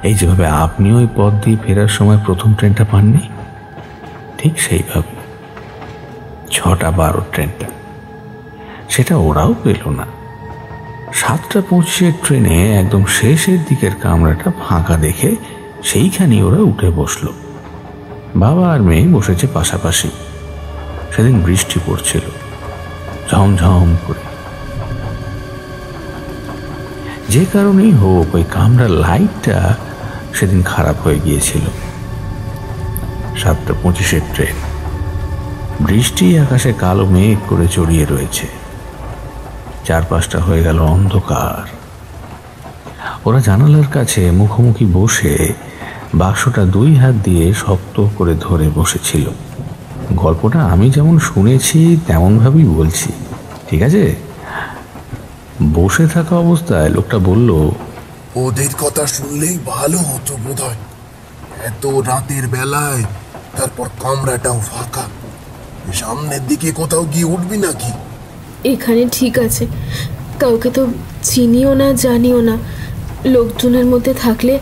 এই যেভাবে আপনি ওই পথ দিয়ে ফেরার সময় প্রথম ট্রেনটা পাননি, ঠিক সেইভাবে 6:12 ট্রেনটা, সেটা ওরাও পেল না। 7:25 ট্রেনে একদম শেষের দিকের কামরাটা ফাঁকা দেখে সেইখানে ওরা উঠে বসলো। বাবা আর মেয়ে বসেছে পাশাপাশি, সেদিন বৃষ্টি পড়ছিল ঝমঝম করে। যে কারণেই হোক ওই কামরার লাইটটা সেদিন খারাপ হয়ে গিয়েছিল। 7:25 ট্রেন। বৃষ্টি আকাশে কালো মেঘ করে জড়িয়ে রয়েছে, চারপাশটা হয়ে গেল অন্ধকার। ওরা জানালার কাছে মুখোমুখি বসে বাক্সটা 2 হাত দিয়ে শক্ত করে ধরে বসেছিল। গল্পটা আমি যেমন শুনেছি তেমন ভাবেই বলছি, ঠিক আছে? বসে থাকা অবস্থায় লোকটা বলল, ওদের কথা শুনলেই ভালো হতো বোধহয়। এত রাতের বেলায়, তারপর কামরাটাও ফাঁকা। সামনের দিকে কোথাও গিয়ে উঠবি নাকি? এখানে ঠিক আছে, কাউকে তো চিনিও না জানিও না। লোকজনের মধ্যে থাকলে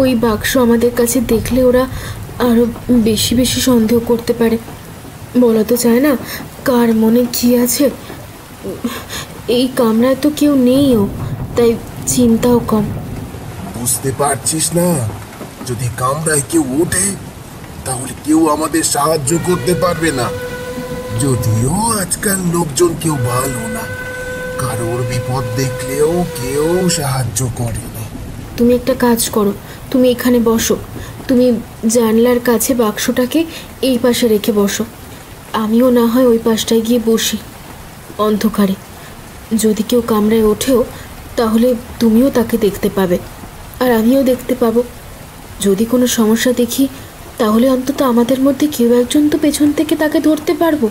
ওই বাক্স আমাদের কাছে দেখলে ওরা আরো বেশি বেশি সন্দেহ করতে পারে। বলা তো যায় না কার মনে কি আছে। এই কামরায় তো কেউ নেইও, তাই চিন্তাও কম। বুঝতে পারছিস না, যদি কামরায় কেউ ওঠে তাহলে কেউ আমাদের সাহায্য করতে পারবে না। যদিও আজকাল লোকজন কেউ ভালো না, কারোর বিপদ দেখলেও কেউ সাহায্য করে না। তুমি একটা কাজ করো, তুমি এখানে বসো। তুমি জানলার কাছে বাক্সটাকে এই পাশে রেখে বসো, আমিও না হয় ওই পাশটায় গিয়ে বসি। অন্ধকারে যদি কেউ কামরায় ওঠেও তাহলে তুমিও তাকে দেখতে পাবে, আর আমিও দেখতে পাবো। যদি কোনো সমস্যা দেখি তাহলে অন্তত আমাদের মধ্যে কেউ একজন তো পেছন থেকে তাকে ধরতে পারবো।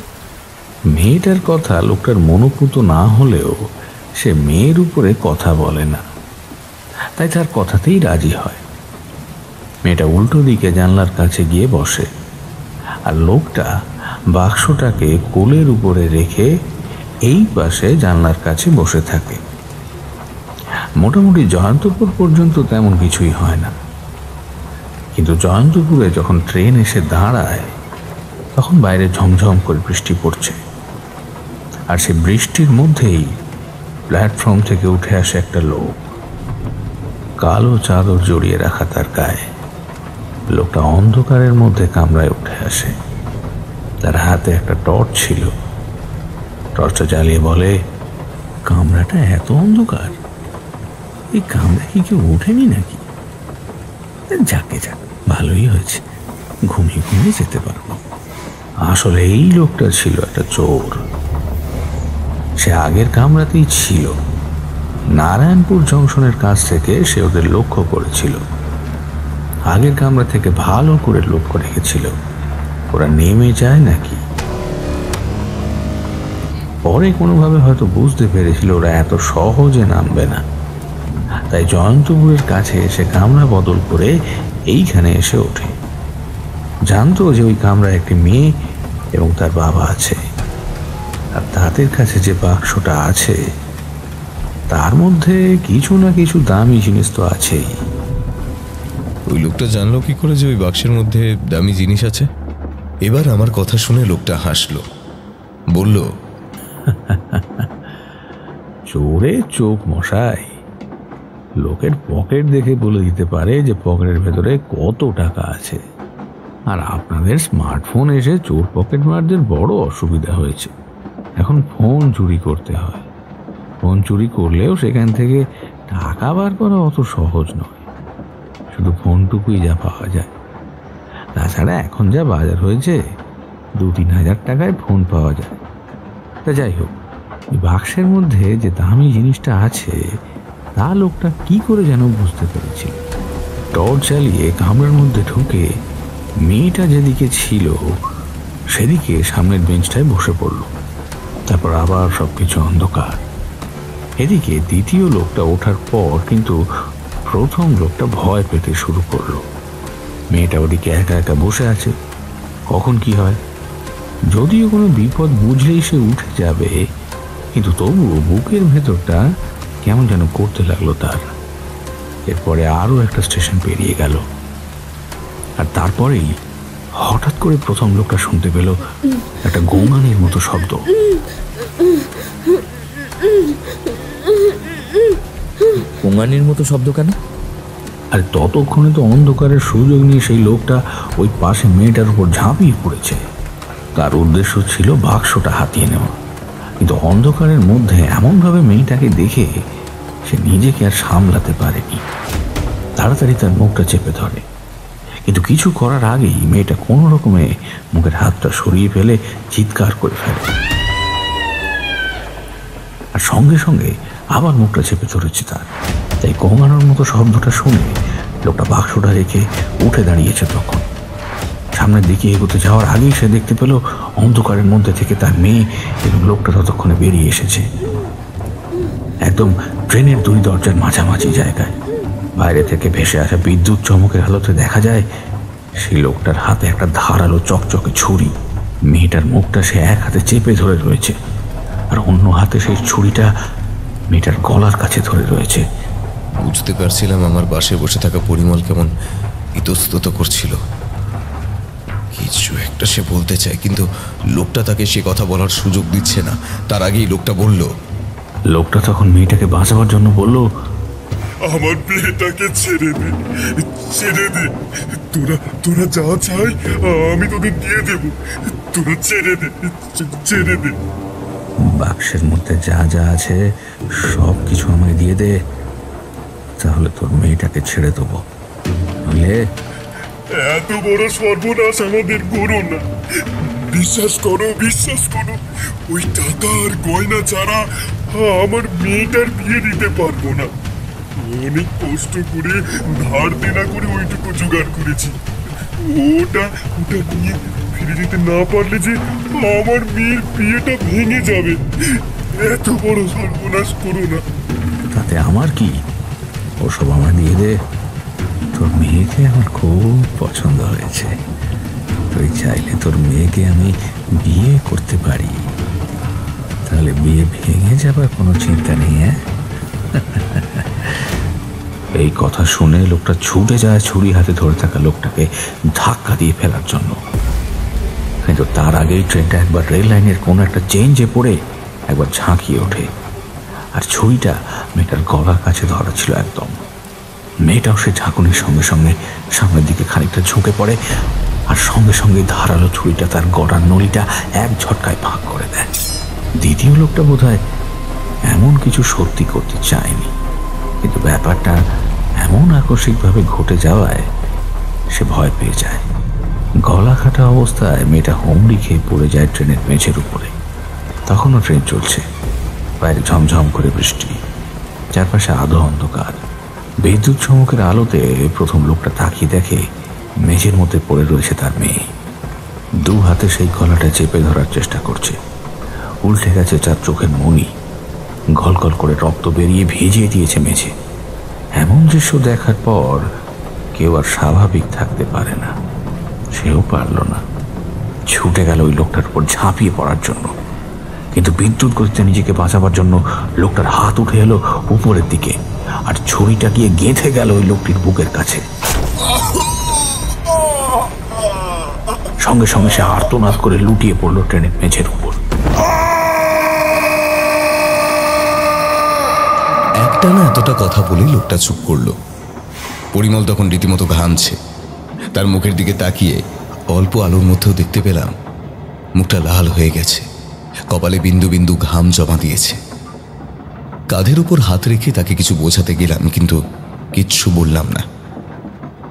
মেয়েটার কথা লোকটার মনোপুত না হলেও সে মেয়ের উপরে কথা বলে না, তাই তার কথাতেই রাজি হয়। মেয়েটা উল্টো দিকে জানলার কাছে গিয়ে বসে, আর লোকটা বাক্সটাকে কোলের উপরে রেখে এই পাশে জানলার কাছে বসে থাকে। মোটামুটি জয়ন্তপুর পর্যন্ত তেমন কিছুই হয় না, কিন্তু জয়ন্তপুরে যখন ট্রেন এসে দাঁড়ায় তখন বাইরে ঝমঝম করে বৃষ্টি পড়ছে। আর সে বৃষ্টির মধ্যেই প্ল্যাটফর্ম থেকে উঠে আসে একটা লোক, কালো চাদর জড়িয়ে রাখা তার গায়ে। লোকটা অন্ধকারের মধ্যে কামরায় উঠে আসে। তার হাতে একটা টর্চ ছিল। টর্চটা জ্বালিয়ে বলে, কামরাটা এত অন্ধকার, এই কামরা কি কেউ ওঠেনি নাকি? যাকে যাক, ভালোই হয়েছে, ঘুমিয়ে ঘুমিয়ে যেতে পারবো। আসলে এই লোকটা ছিল একটা চোর। সে আগের কামরাতেই ছিল। নারায়ণপুর জংশনের কাছ থেকে সে ওদের লক্ষ্য করেছিল। আগের কামরা থেকে ভালো করে লক্ষ্য রেখেছিল ওরা নেমে যায় নাকি। পরে কোনোভাবে হয়তো বুঝতে পেরেছিল ওরা এত সহজে নামবে না, তাই জয়ন্তপুরের কাছে এসে কামরা বদল করে এইখানে এসে ওঠে। জানতো যে ওই কামরায় একটি মেয়ে এবং তার বাবা আছে, আর তাদের কাছে যে বাক্সটা আছে তার মধ্যে কিছু না কিছু দামি জিনিস তো আছেই। ওই লোকটা জানলো কি করে যে ওই বাক্সের মধ্যে দামি জিনিস আছে? এবার আমার কথা শুনে লোকটা হাসলো, বলল, চোরের চোখ মশাই, লোকের পকেট দেখে বলে দিতে পারে যে পকেটের ভেতরে কত টাকা আছে। আর আপনাদের স্মার্টফোন এসে চোর পকেট মারদের বড় অসুবিধা হয়েছে। এখন ফোন চুরি করতে হয়। ফোন চুরি করলেও সেখান থেকে টাকা বার করা অত সহজ নয়, শুধু ফোনটুকুই যা পাওয়া যায়। তাছাড়া এখন যা বাজার হয়েছে, 2-3 হাজার টাকায় ফোন পাওয়া যায়। তা যাই হোক, এই বাক্সের মধ্যে যে দামি জিনিসটা আছে তা লোকটা কি করে যেন বুঝতে পেরেছিল। টর্চ জ্বালিয়ে কামরার মধ্যে ঢুকে মেয়েটা যেদিকে ছিল সেদিকে সামনের বেঞ্চটায় বসে পড়ল। তারপর আবার সবকিছু অন্ধকার। এদিকে দ্বিতীয় লোকটা ওঠার পর কিন্তু প্রথম লোকটা ভয় পেতে শুরু করলো। মেয়েটা ওদিকে একা একা বসে আছে, কখন কি হয়। যদিও কোনো বিপদ বুঝলেই সে উঠে যাবে, কিন্তু তবুও বুকের ভেতরটা কেমন যেন করতে লাগলো তার। এরপরে আরো একটা স্টেশন পেরিয়ে গেল, আর তারপরেই হঠাৎ করে প্রথম লোকটা শুনতে পেল একটা গোঙানির মতো শব্দ। গোঙানির মতো শব্দ কেন? আর ততক্ষণে তো অন্ধকারের সুযোগ নিয়ে সেই লোকটা ওই পাশে মেয়েটার উপর ঝাঁপিয়ে পড়েছে। তার উদ্দেশ্য ছিল বাক্সটা হাতিয়ে নেওয়া। কিন্তু অন্ধকারের মধ্যে এমনভাবে মেয়েটাকে দেখে সে নিজেকে আর সামলাতে পারেনি। তাড়াতাড়ি তার মুখটা চেপে ধরে, কিন্তু কিছু করার আগেই মেয়েটা কোনো রকমে মুখের হাতটা সরিয়ে ফেলে চিৎকার করে ফেলে, আর সঙ্গে সঙ্গে আবার মুখটা চেপে ধরেছে তার। তাই গোঙানোর মতো শব্দটা শুনে লোকটা বাক্সটা রেখে উঠে দাঁড়িয়েছে। তখন সামনের দিকে এগোতে যাওয়ার আগেই সে দেখতে পেল অন্ধকারের মধ্যে থেকে তার মেয়ে এবং লোকটা ততক্ষণে বেরিয়ে এসেছে, একদম ট্রেনের দুই দরজার মাঝামাঝি জায়গায়। বাইরে থেকে ভেসে আসা বিদ্যুৎ চমকের আলোতে দেখা যায় সেই লোকটার হাতে একটা ধারালো চকচকে ছুরি। মেয়েটার মুখটা সে এক হাতে চেপে ধরে রয়েছে, আর অন্য হাতে সেই ছুরিটা মেয়েটার গলার কাছে ধরে রয়েছে। বুঝতে পারছিলাম আমার পাশে বসে থাকা পরিমল কেমন ইতস্তত করছিল। কিছু একটা সে বলতে চায়, কিন্তু লোকটা তাকে সে কথা বলার সুযোগ দিচ্ছে না। তার আগেই লোকটা বলল, লোকটা তখন মেয়েটাকে বাঁচাবার জন্য বলল, আমার মেয়েটাকে ছেড়ে দে, ছেড়ে দে। তোরা যা চাই আমি তোদের দিয়ে দেবো। তোরা ছেড়ে দে, ছেড়ে দে। বাক্সের মধ্যে যা যা আছে সব কিছু আমায় দিয়ে দে, তাহলে তোর মেয়েটাকে ছেড়ে দেবো। নইলে এত বড় সর্বনাশ আমাদের করো না। বিশ্বাস করো, বিশ্বাস করো, ওই টাকা আর গয়না ছাড়া আমার মেয়েটার বিয়ে দিতে পারবো না। অনেক কষ্ট করে ধার দেনা করে ওইটুকু জোগাড় করেছি। ওটা নিয়ে ফিরে যেতে না পারলে যে আমার মেয়ের বিয়েটা ভেঙে যাবে। এত বড় সর্বনাশ করো না। তাতে আমার কি, ওসব আমায় দিয়ে দে। তোর মেয়েকে আমার খুব পছন্দ হয়েছে, তুই চাইলে তোর মেয়েকে আমি বিয়ে করতে পারি, তাহলে বিয়ে ভেঙে যাবার কোনো চিন্তা নেই। হ্যাঁ, এই কথা শুনে লোকটা ছুটে যায় ছুরি হাতে ধরে থাকা লোকটাকে ধাক্কা দিয়ে ফেলার জন্য। কিন্তু তার আগেই ট্রেনটা একবার রেল লাইনের কোনো একটা চেঞ্জে পড়ে একবার ঝাঁকিয়ে ওঠে, আর ছুরিটা মেয়েটার গলার কাছে ধরা ছিল একদম। মেয়েটাও সে ঝাঁকুনির সঙ্গে সঙ্গে সামনের দিকে খানিকটা ঝুঁকে পড়ে, আর সঙ্গে সঙ্গে ধারালো ছুরিটা তার গলার নলিটা এক ঝটকায় ভাগ করে দেয়। দ্বিতীয় লোকটা বোধহয় এমন কিছু সত্যি করতে চায়নি, কিন্তু ব্যাপারটা এমন আকস্মিকভাবে ঘটে যাওয়ায় সে ভয় পেয়ে যায়। গলা কাটা অবস্থায় মেয়েটা হুমড়ি খেয়ে পড়ে যায় ট্রেনের মেঝের উপরে। তখনও ট্রেন চলছে, বাইরে ঝমঝম করে বৃষ্টি, চারপাশে আধো অন্ধকার। বিদ্যুৎ চমকের আলোতে প্রথম লোকটা তাকিয়ে দেখে মেঝের মধ্যে পড়ে রয়েছে তার মেয়ে। দু হাতে সেই গলাটা চেপে ধরার চেষ্টা করছে। উল্টে গেছে তার চোখের মণি, গলগল করে রক্ত বেরিয়ে ভিজিয়ে দিয়েছে মেঝে। এমন দৃশ্য দেখার পর কেউ আর স্বাভাবিক থাকতে পারে না। সেও পারল না, ছুটে গেল ওই লোকটার উপর ঝাঁপিয়ে পড়ার জন্য। কিন্তু বিদ্যুৎ গতিতে নিজেকে বাঁচাবার জন্য লোকটার হাত উঠে এলো উপরের দিকে, আর ছুরিটা গিয়ে গেঁথে গেল ওই লোকটির বুকের কাছে। সঙ্গে সঙ্গে সে আর্তনাদ করে লুটিয়ে পড়ল ট্রেনের মেঝের উপর। একটানা এতটা কথা বলেই লোকটা চুপ করল। পরিমল তখন রীতিমতো ঘামছে। তার মুখের দিকে তাকিয়ে অল্প আলোর মধ্যেও দেখতে পেলাম মুখটা লাল হয়ে গেছে, কপালে বিন্দু বিন্দু ঘাম জমা দিয়েছে। কাঁধের উপর হাত রেখে তাকে কিছু বোঝাতে গেলাম, কিন্তু কিচ্ছু বললাম না।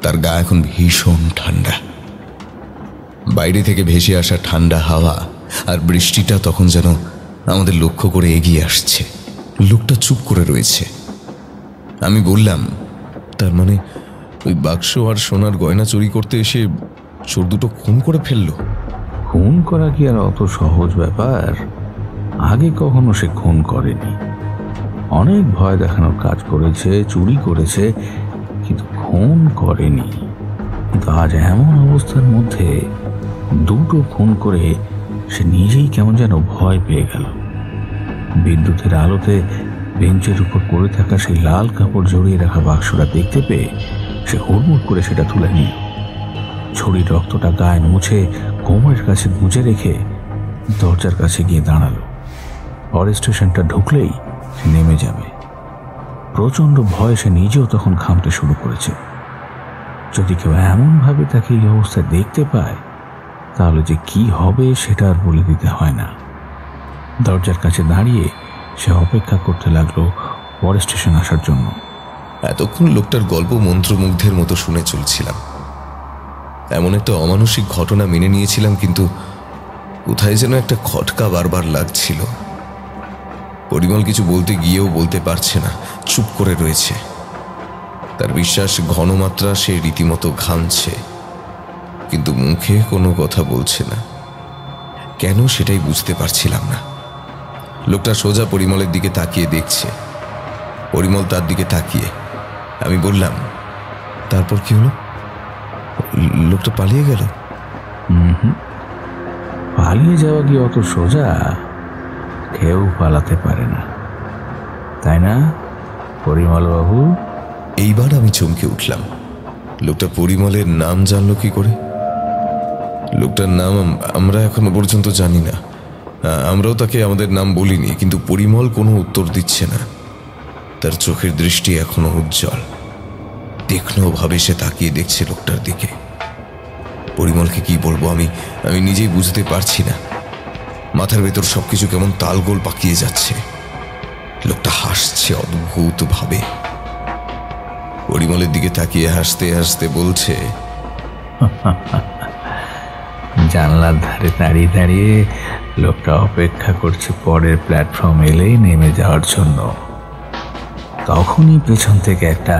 তার গা এখন ভীষণ ঠান্ডা। বাইরে থেকে ভেসে আসা ঠান্ডা হাওয়া আর বৃষ্টিটা তখন যেন আমাদের লক্ষ্য করে এগিয়ে আসছে। লোকটা চুপ করে রয়েছে। আমি বললাম, তার মানে ওই বাক্স আর সোনার গয়না চুরি করতে এসে চোর দুটো খুন করে ফেললো? খুন করা কি আর অত সহজ ব্যাপার? আগে কখনো সে খুন করেনি। অনেক ভয় দেখানোর কাজ করেছে, চুরি করেছে, কিন্তু খুন করেনি। কিন্তু আজ এমন অবস্থার মধ্যে দুটো খুন করে সে নিজেই কেমন যেন ভয় পেয়ে গেল। বিদ্যুতের আলোতে বেঞ্চের উপর পড়ে থাকা সেই লাল কাপড় জড়িয়ে রাখা বাক্সটা দেখতে পেয়ে সে হুড়মুড় করে সেটা তুলে নিল। ছুরির রক্তটা গায়ে মুছে কোমরের কাছে গুজে রেখে দরজার কাছে গিয়ে দাঁড়ালো। পরের স্টেশনটা ঢুকলেই সে নেমে যাবে। প্রচণ্ড ভয়ে সে নিজেও তখন ঘামতে শুরু করেছে। যদি কেউ এমনভাবে তাকে এই অবস্থায় দেখতে পায় তাহলে যে কি হবে সেটা আর বলে দিতে হয় না। দরজার কাছে দাঁড়িয়ে সে অপেক্ষা করতে লাগলো পরের স্টেশন আসার জন্য। এতক্ষণ লোকটার গল্প মন্ত্রমুগ্ধের মতো শুনে চলছিলাম। এমন একটা অমানসিক ঘটনা মেনে নিয়েছিলাম, কিন্তু কোথায় যেন একটা খটকা বারবার লাগছিল। পরিমল কিছু বলতে গিয়েও বলতে পারছে না, চুপ করে রয়েছে। তার বিশ্বাস ঘনমাত্রা সে রীতিমতো ঘামছে, কিন্তু মুখে কোনো কথা বলছে না। কেন সেটাই বুঝতে পারছিলাম না। লোকটা সোজা পরিমলের দিকে তাকিয়ে দেখছে, পরিমল তার দিকে তাকিয়ে। আমি বললাম, তারপর কি হলো? লোকটা পালিয়ে গেল? পালিয়ে যাওয়া কি অত সোজা? কেউ পালাতে পারে না, তাই না পরিমল বাবু? এইবার আমি চমকে উঠলাম। লোকটা পরিমলের নাম জানলো কি করে? লোকটার নাম আমরা এখনো পর্যন্ত জানি না। আমরাও তাকে আমাদের নাম বলিনি, কিন্তু পরিমল কোনো উত্তর দিচ্ছে না। তার চোখের দৃষ্টি এখনো উজ্জ্বল, তীক্ষ্ণ ভাবে সে তাকিয়ে দেখছে লোকটার দিকে। পরিমলকে কি বলবো আমি নিজেই বুঝতে পারছি না। মাথার ভেতর সবকিছু কেমন তালগোল পাকিয়ে যাচ্ছে। লোকটা হাসছে অদ্ভুত ভাবে। পরিমলের দিকে তাকিয়ে হাসতে হাসতে বলছে, জানলার ধারে দাঁড়িয়ে দাঁড়িয়ে লোকটা অপেক্ষা করছে পরের প্ল্যাটফর্ম এলেই নেমে যাওয়ার জন্য। তখনই পেছন থেকে একটা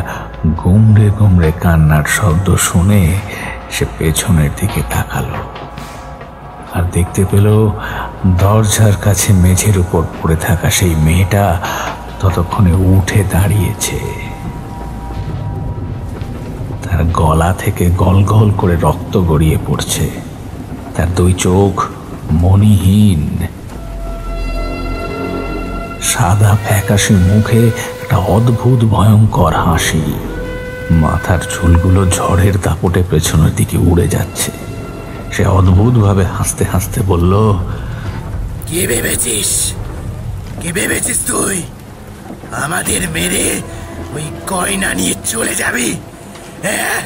গুমড়ে গুমড়ে কান্নার শব্দ শুনে সে পেছনের দিকে তাকালো, আর দেখতে পেল দরজার কাছে মেঝের উপর পড়ে থাকা সেই মেয়েটা ততক্ষণে উঠে দাঁড়িয়েছে। তার গলা থেকে গল গল করে রক্ত গড়িয়ে পড়ছে। তার দুই চোখ মণিহীন, সাদা ফ্যাকাশে মুখে একটা অদ্ভুত ভয়ঙ্কর হাসি। মাথার চুলগুলো ঝড়ের দাপটে পেছনের দিকে উড়ে যাচ্ছে। সে অদ্ভুতভাবে হাসতে হাসতে বলল, কি ভেবেছিস তুই আমাদের মেরে ওই গয়না নিয়ে চলে যাবি? হ্যাঁ,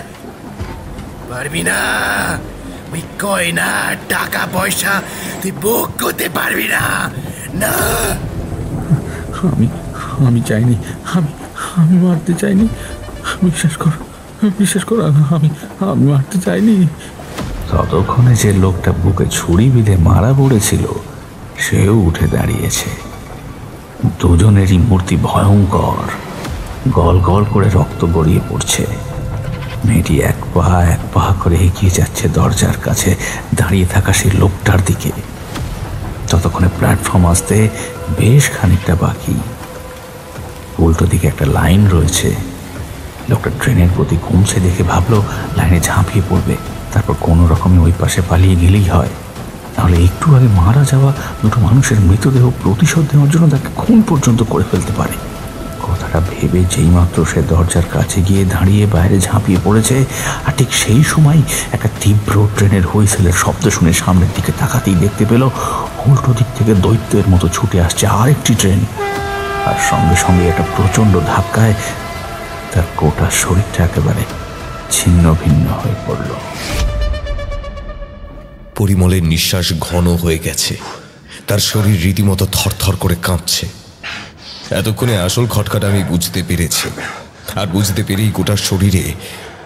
পারবি না। ওই গয়না, টাকা পয়সা তুই ভোগ করতে পারবি না। না, আমি চাইনি, আমি মারতে চাইনি। বিশ্বাস কর আমি মারতে চাইনি। ততক্ষণে যে লোকটা বুকে ছুরি বিঁধে মারা পড়েছিল সেও উঠে দাঁড়িয়েছে। দুজনেরই মূর্তি ভয়ঙ্কর, গল গল করে রক্ত গড়িয়ে পড়ছে। মেয়েটি এক পা করে এগিয়ে যাচ্ছে দরজার কাছে দাঁড়িয়ে থাকা সেই লোকটার দিকে। ততক্ষণে প্ল্যাটফর্ম আসতে বেশ খানিকটা বাকি। উল্টো দিকে একটা লাইন রয়েছে। লোকটা ট্রেনের প্রতি কমছে দেখে ভাবলো লাইনে ঝাঁপিয়ে পড়বে, তারপর কোনো রকমে ওই পাশে পালিয়ে গেলেই হয়। তাহলে একটু আগে মারা যাওয়া দুটো মানুষের মৃতদেহ প্রতিশোধ নেওয়ার জন্য তাকে খুন পর্যন্ত করে ফেলতে পারে। কথাটা ভেবে যেই মাত্র সে দরজার কাছে গিয়ে দাঁড়িয়ে বাইরে ঝাঁপিয়ে পড়েছে, আর ঠিক সেই সময় একটা তীব্র ট্রেনের হুইসেলের শব্দ শুনে সামনের দিকে তাকাতেই দেখতে পেল উল্টো দিক থেকে দৈত্যের মতো ছুটে আসছে আরেকটি ট্রেন। আর সঙ্গে সঙ্গে একটা প্রচণ্ড ধাক্কায় তার গোটা শরীরটা একেবারে ছিন্ন ভিন্ন হয়ে পড়ল। পরিমলের নিঃশ্বাস ঘন হয়ে গেছে, তার শরীর রীতিমতো থরথর করে কাঁপছে। এতক্ষণে আসল খটকাটা আমি বুঝতে পেরেছি, আর বুঝতে পেরেই গোটা শরীরে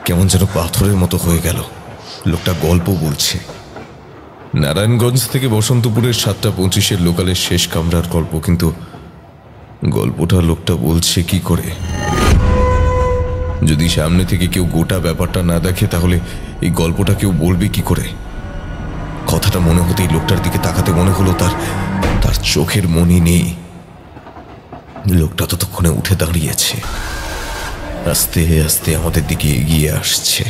কেমন যেন পাথরের মতো হয়ে গেল। লোকটা গল্প বলছে, নারায়ণগঞ্জ থেকে বসন্তপুরের 7:25 লোকালের শেষ কামরার গল্প, কিন্তু গল্পটা লোকটা বলছে কি করে? যদি সামনে থেকে কেউ গোটা ব্যাপারটা না দেখে তাহলে এই গল্পটা কেউ বলবে কি করে? কথাটা মনে হতেই লোকটার দিকে তাকাতে মনে হলো তার চোখের মনি নেই। লোকটা ততক্ষণে উঠে দাঁড়িয়েছে, আস্তে আস্তে আমাদের দিকে এগিয়ে আসছে।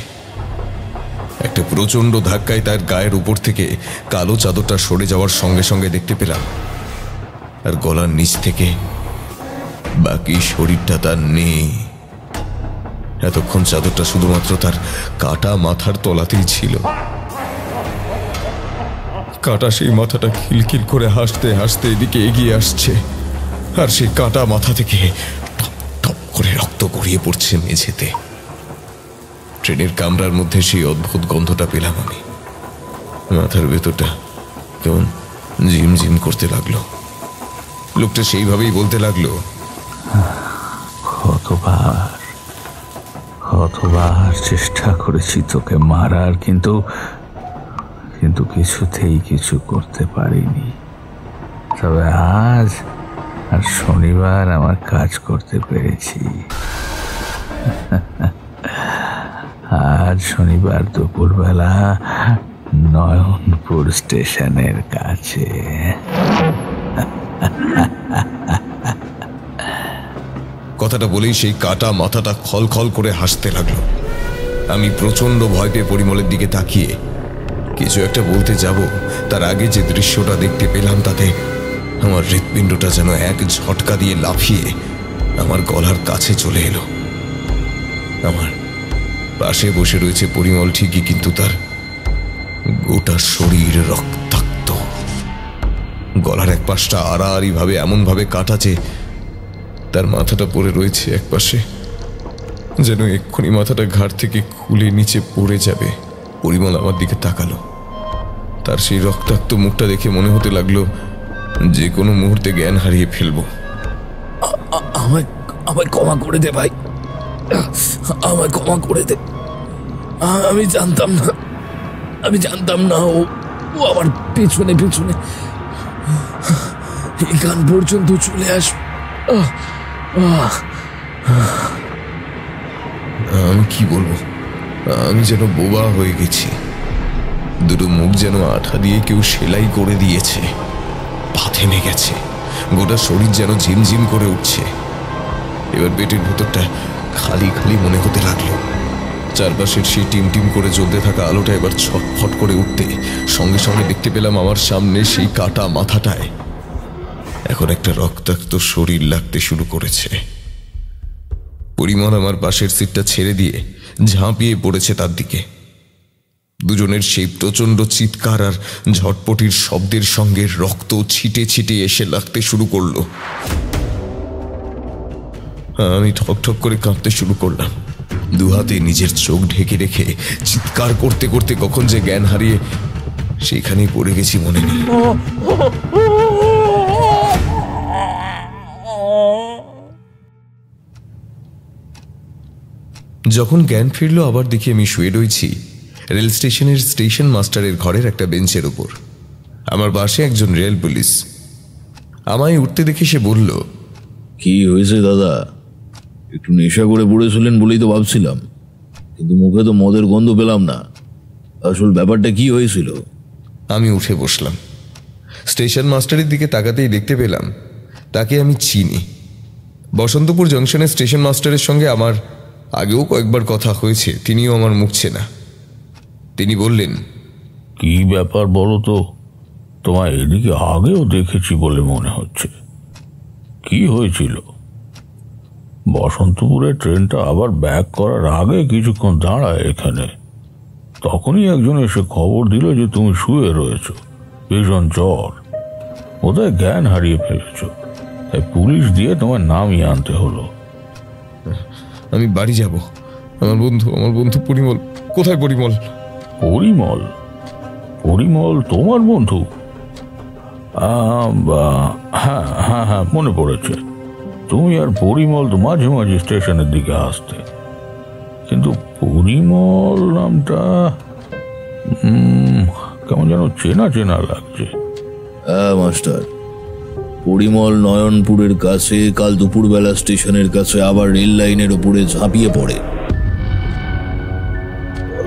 একটা প্রচন্ড ধাক্কায় তার গায়ের উপর থেকে কালো চাদরটা সরে যাওয়ার সঙ্গে সঙ্গে দেখতে পেলাম আর গলার নিচ থেকে বাকি শরীরটা তার নেই। এতক্ষণ চাদরটা শুধুমাত্র তার কাটা মাথার তলাতেই ছিল। কাটা সেই মাথাটা খিলখিল করে হাসতে হাসতে এদিকে এগিয়ে আসছে, আর সেই কাটা মাথা থেকে টপ টপ করে রক্ত গড়িয়ে পড়ছে মেঝেতে। ট্রেনের কামরার মধ্যে সেই অদ্ভুত গন্ধটা পেলাম আমি। মাথার ভেতরটা কেমন ঝিমঝিম করতে লাগলো। লোকটা সেইভাবেই বলতে লাগলো, কতবার চেষ্টা করেছি তোকে মারার, কিন্তু কিছুতেই কিছু করতে পারিনি। তবে আজ আর শনিবার আমার কাজ করতে পেরেছি। আজ শনিবার দুপুরবেলা নয়নপুর স্টেশনের কাছে। কথাটা বলেই সেই কাটা মাথাটা খলখল করে হাসতে লাগলো। আমি প্রচন্ড ভয় পেয়ে পরিমলের দিকে তাকিয়ে কিছু একটা বলতে যাব, তার আগে যে দৃশ্যটা দেখতে পেলাম তাতে আমার হৃৎপিণ্ডটা যেন এক ঝটকা দিয়ে লাফিয়ে আমার গলার কাছে চলে এলো। আমার পাশে বসে রয়েছে পরিমল ঠিকই, কিন্তু তার গোটা শরীর রক্তাক্ত। গলার এক পাশটা আড়াআড়ি ভাবে এমন ভাবে কাটা যে তার মাথাটা পড়ে রয়েছে এক পাশে, যেন এক্ষুনি মাথাটা ঘাড় থেকে খুলে নিচে পড়ে যাবে। পরিমল আমার দিকে তাকালো। তার সেই রক্তাক্ত মুখটা দেখে মনে হতে লাগলো যে কোনো মুহূর্তে জ্ঞান হারিয়ে ফেলবো। আমায় ক্ষমা করে দে ভাই, আমায় ক্ষমা করে দে। আমি জানতাম না ও আমার পেছনে এখান পর্যন্ত চলে আসবে। আমি কি বলবো, আমি যেন বোবা হয়ে গেছি। দুটো মুখ যেন আঠা দিয়ে কেউ সেলাই করে দিয়েছে। পা থেমে গেছে, গোটা শরীর যেন ঝিমঝিম করে উঠছে। এবার পেটের ভেতরটা খালি খালি মনে হতে লাগলো। চারপাশের সেই টিম করে জ্বলতে থাকা আলোটা এবার ছটফট করে উঠতে সঙ্গে সঙ্গে দেখতে পেলাম আমার সামনে সেই কাটা মাথাটায় এখন একটা রক্তাক্ত শরীর লাগতে শুরু করেছে। পরিমল আমার পাশের সিটটা ছেড়ে দিয়ে ঝাঁপিয়ে পড়েছে তার দিকে। দুজনের সেই প্রচন্ড চিৎকার আর ঝটপটির শব্দের সঙ্গে রক্ত ছিটে ছিটে এসে লাগতে শুরু করলো। আমি ঠক করে কাঁপতে শুরু করলাম। দুহাতে নিজের চোখ ঢেকে রেখে চিৎকার করতে করতে কখন যে জ্ঞান হারিয়ে সেখানেই পড়ে গেছি মনে নেই। যখন জ্ঞান ফিরল আবার দেখি আমি শুয়ে রয়েছি রেল স্টেশনের স্টেশন মাস্টারের ঘরের একটা বেঞ্চের ওপর। আমার পাশে একজন রেল পুলিশ। আমায় উঠতে দেখে সে বলল, কি হয়েছে দাদা? একটু নেশা করে পড়েছিলেন বলেই তো ভাবছিলাম, কিন্তু মুখে তো মদের গন্ধ পেলাম না। আসল ব্যাপারটা কি হয়েছিল? আমি উঠে বসলাম। স্টেশন মাস্টারের দিকে তাকাতেই দেখতে পেলাম তাকে আমি চিনি। বসন্তপুর জংশনের স্টেশন মাস্টারের সঙ্গে আমার আগেও কয়েকবার কথা হয়েছে, তিনিও আমার মুখ চেনা। তিনি বললেন, কি ব্যাপার বলো তো? তোমায় এদিকে আগেও দেখেছি বলে মনে হচ্ছে। কি হয়েছিল? বসন্তপুরের ট্রেনটা আবার ব্যাক করার আগে কিছুক্ষণ দাঁড়ায় এখানে, তখনই একজন এসে খবর দিল যে তুমি শুয়ে রয়েছ, ভীষণ জ্বর, বোধহয় জ্ঞান হারিয়ে ফেলেছ। তাই পুলিশ দিয়ে তোমার নামই আনতে হলো। আমি বাড়ি যাব। আমার বন্ধু পরিমল কোথায়? পরিমল তোমার বন্ধু? হ্যাঁ হ্যাঁ হ্যাঁ, মনে পড়েছে। তুমি আর পরিমল তো মাঝে মাঝে স্টেশনের দিকে আসতে, কিন্তু পরিমল নামটা কেমন যেন চেনা চেনা লাগছে। হ্যাঁ মাস্টার, পরিমল নয়নপুরের কাছে কাল দুপুরবেলা স্টেশনের কাছে আবার রেল লাইনের উপরে ঝাঁপিয়ে পড়ে।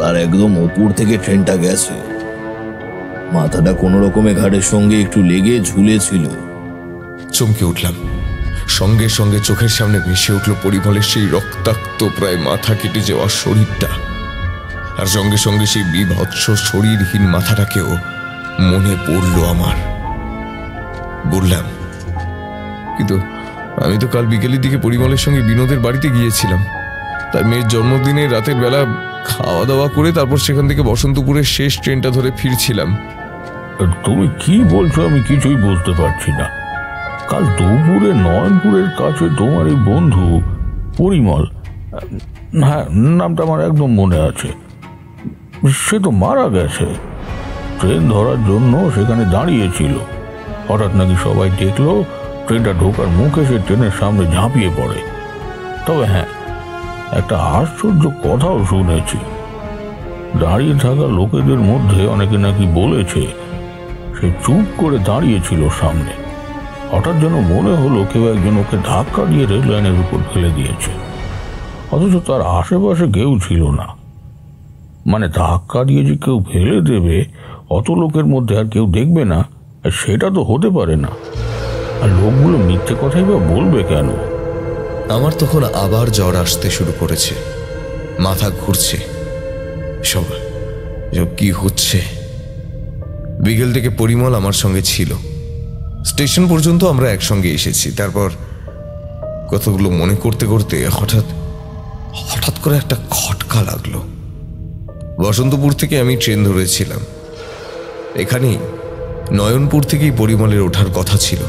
আর একদম ওপর থেকে ট্রেনটা গেছে, মাথাটা কোনো রকমে ঘাড়ের সঙ্গে একটু লেগে ঝুলেছিল। চমকে উঠলাম। সঙ্গে সঙ্গে চোখের সামনে ভেসে উঠল পরিমলের সেই রক্তাক্ত প্রায় মাথা কেটে যাওয়া শরীরটা, আর সঙ্গে সঙ্গে সেই বিভৎস শরীরহীন মাথাটাকেও মনে পড়ল আমার। বললাম, কিন্তু আমি তো কাল বিকেলের দিকে পরিমলের সঙ্গে বিনোদের বাড়িতে গিয়েছিলাম। তার মেয়ের জন্মদিনে রাতের বেলা খাওয়া দাওয়া করে তারপর সেখান থেকে বসন্তপুরের শেষ ট্রেনটা ধরে ফিরছিলাম। তুমি কি বলছো আমি কিছুই বুঝতে পারছি না। কাল দুপুরে নয়নপুরের কাছে তোমার এই বন্ধু পরিমল, হ্যাঁ নামটা আমার একদম মনে আছে, সে তো মারা গেছে। ট্রেন ধরার জন্য সেখানে দাঁড়িয়েছিল। হঠাৎ নাকি সবাই দেখলো ট্রেনটা ঢোকার মুখে সে ট্রেনের সামনে ঝাঁপিয়ে পড়ে। তবে হ্যাঁ, একটা আশ্চর্য কথাও শুনেছি। দাঁড়িয়ে থাকা লোকেদের মধ্যে অনেকে নাকি বলেছে সে চুপ করে দাঁড়িয়েছিল সামনে। হঠাৎ যেন মনে হলো কেউ একজন ওকে ধাক্কা দিয়ে রেল লাইনের উপর ফেলে দিয়েছে, অথচ তার আশেপাশে কেউ ছিল না। মানে ধাক্কা দিয়ে যে কেউ ফেলে দেবে অত লোকের মধ্যে আর কেউ দেখবে না, সেটা তো হতে পারে না। আর লোকগুলো মিথ্যে কথাই বা বলবে কেন? আমার তখন আবার জ্বর আসতে শুরু করেছে, মাথা ঘুরছে। সব কি হচ্ছে? বিকেল থেকে পরিমল আমার সঙ্গে ছিল। স্টেশন পর্যন্ত আমরা একসঙ্গে এসেছি। তারপর কতগুলো মনে করতে করতে হঠাৎ করে একটা খটকা লাগলো। বসন্তপুর থেকে আমি ট্রেন ধরেছিলাম। এখানেই নয়নপুর থেকেই পরিমলের ওঠার কথা ছিল।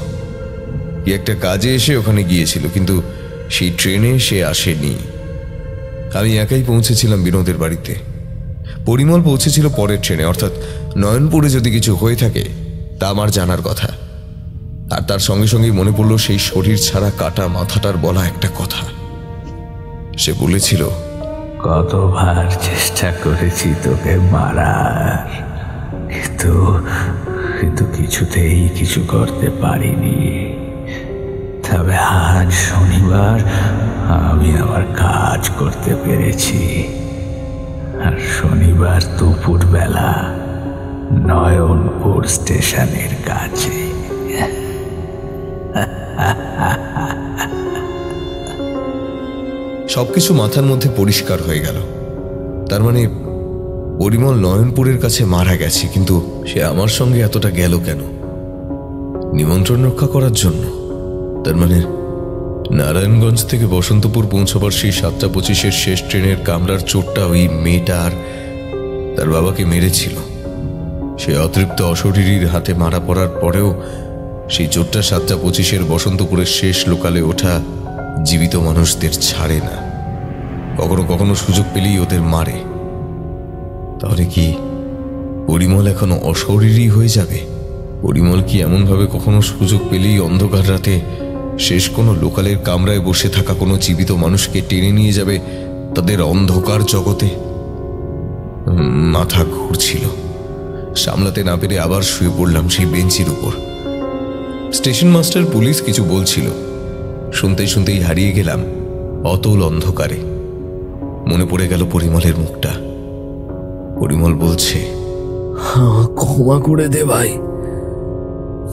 কি একটা কাজে এসে ওখানে গিয়েছিল, কিন্তু সেই ট্রেনে সে আসেনি। আমি একাই পৌঁছেছিলাম বিনোদের বাড়িতে। পরিমল পৌঁছেছিল পরের ট্রেনে, অর্থাৎ নয়নপুরে যদি কিছু হয়ে থাকে তা আমার জানার কথা। আর তার সঙ্গে সঙ্গেই মনে পড়ল সেই শরীর ছাড়া কাটা মাথাটার বলা একটা কথা। সে বলেছিল, কতবার চেষ্টা করেছি তোকে মারার, কিন্তু কিছুতেই কিছু করতে পারিনি। তবে আজ শনিবার আমি আমার কাজ করতে পেরেছি। আর শনিবার দুপুর বেলা নয়নপুর স্টেশনের কাছে। সবকিছু মাথার মধ্যে পরিষ্কার হয়ে গেল। তার মানে পরিমল নয়নপুরের কাছে মারা গেছে, কিন্তু সে আমার সঙ্গে এতটা গেল কেন? নিমন্ত্রণ রক্ষা করার জন্য? তার মানে নারায়ণগঞ্জ থেকে বসন্তপুর পৌঁছবার সেই 7:25 শেষ ট্রেনের কামরার চোটটা ওই মেয়েটা আর তার বাবাকে মেরেছিল। সে অতৃপ্ত অশরীরীর হাতে মারা পড়ার পরেও সেই চোটটা 7:25 বসন্তপুরের শেষ লোকালে ওঠা জীবিত মানুষদের ছাড়ে না। কখনো কখনো সুযোগ পেলেই ওদের মারে। তাহলে কি পরিমল এখনো অশরীরী হয়ে যাবে? পরিমল কি এমনভাবে কখনো সুযোগ পেলেই অন্ধকার রাতে শেষ কোনো লোকালের কামরায় বসে থাকা কোনো জীবিত মানুষকে টেনে নিয়ে যাবে তাদের অন্ধকার জগতে? মাথা ঘুরছিল। সামলাতে না পেরে আবার শুয়ে পড়লাম সেই বেঞ্চির উপর। স্টেশন মাস্টার পুলিশ কিছু বলছিল, শুনতেই শুনতেই হারিয়ে গেলাম অতল অন্ধকারে। মনে পড়ে গেল পরিমলের মুখটা। পরিমল বলছে, ক্ষমা করে দে ভাই,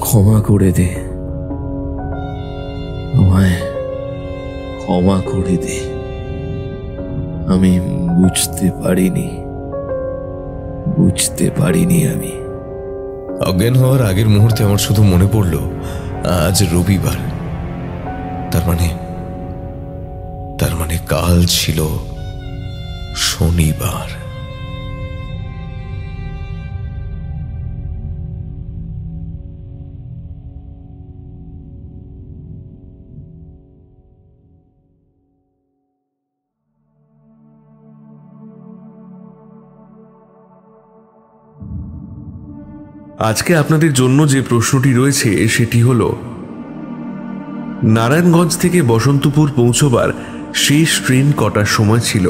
ক্ষমা করে দে, আমায় ক্ষমা করে দে। আমি বুঝতে পারিনি আমি। অজ্ঞান হওয়ার আগের মুহূর্তে আমার শুধু মনে পড়ল আজ রবিবার। তার মানে কাল ছিল শনিবার। আজকে আপনাদের জন্য যে প্রশ্নটি রয়েছে সেটি হল, নারায়ণগঞ্জ থেকে বসন্তপুর পৌঁছবার শেষ ট্রেন কটার সময় ছিল?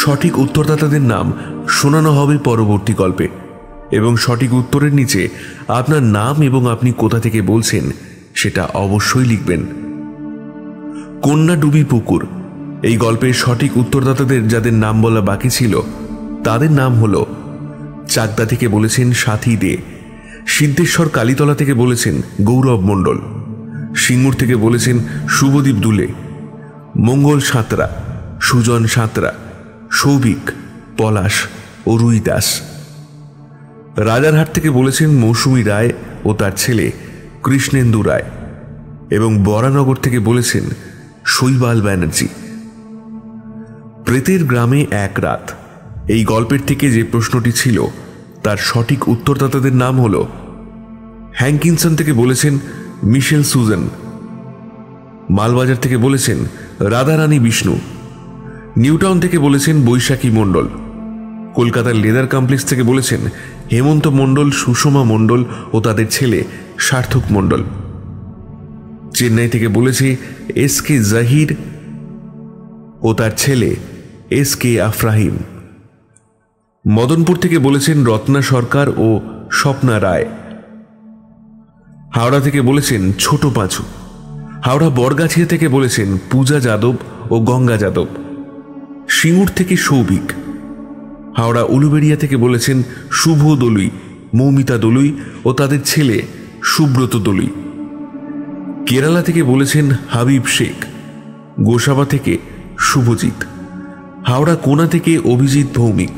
সঠিক উত্তরদাতাদের নাম শোনানো হবে পরবর্তী গল্পে, এবং সঠিক উত্তরের নিচে আপনার নাম এবং আপনি কোথা থেকে বলছেন সেটা অবশ্যই লিখবেন। কন্যাডুবি পুকুর এই গল্পের সঠিক উত্তরদাতাদের যাদের নাম বলা বাকি ছিল তাদের নাম হল: চাকদা থেকে বলেছেন সাথী দে, সিদ্ধেশ্বর কালীতলা থেকে বলেছেন গৌরব মণ্ডল, সিঙ্গুর থেকে বলেছেন শুভদীপ দুলে, মঙ্গল সাঁতরা, সুজন সাঁতরা, সৌভিক, পলাশ ও রুই দাস। রাজারহাট থেকে বলেছেন মৌসুমী রায় ও তার ছেলে কৃষ্ণেন্দু রায়, এবং বরানগর থেকে বলেছেন শৈবাল ব্যানার্জি। প্রেতের গ্রামে এক রাত এই গল্পের থেকে যে প্রশ্নটি ছিল তার সঠিক উত্তরদাতাদের নাম হল: হ্যাঙ্কিনসন থেকে বলেছেন মিশেল সুজেন, মালবাজার থেকে বলেছেন রাধারানী বিষ্ণু, নিউটাউন থেকে বলেছেন বৈশাখী মণ্ডল, কলকাতার লেদার কমপ্লেক্স থেকে বলেছেন হেমন্ত মণ্ডল, সুষমা মণ্ডল ও তাদের ছেলে সার্থক মণ্ডল। চেন্নাই থেকে বলেছে SK জাহির ও তার ছেলে SK আফরাহিম। মদনপুর থেকে বলেছেন রত্না সরকার ও স্বপ্না রায়। হাওড়া থেকে বলেছেন ছোট পাঁচু। হাওড়া বরগাছিয়া থেকে বলেছেন পূজা যাদব ও গঙ্গা যাদব। সিঙ্গুর থেকে সৌভিক। হাওড়া উলুবেড়িয়া থেকে বলেছেন শুভ দলুই, মৌমিতা দলুই ও তাদের ছেলে সুব্রত দলুই। কেরালা থেকে বলেছেন হাবিব শেখ। গোসাবা থেকে শুভজিৎ। হাওড়া কোনা থেকে অভিজিৎ ভৌমিক।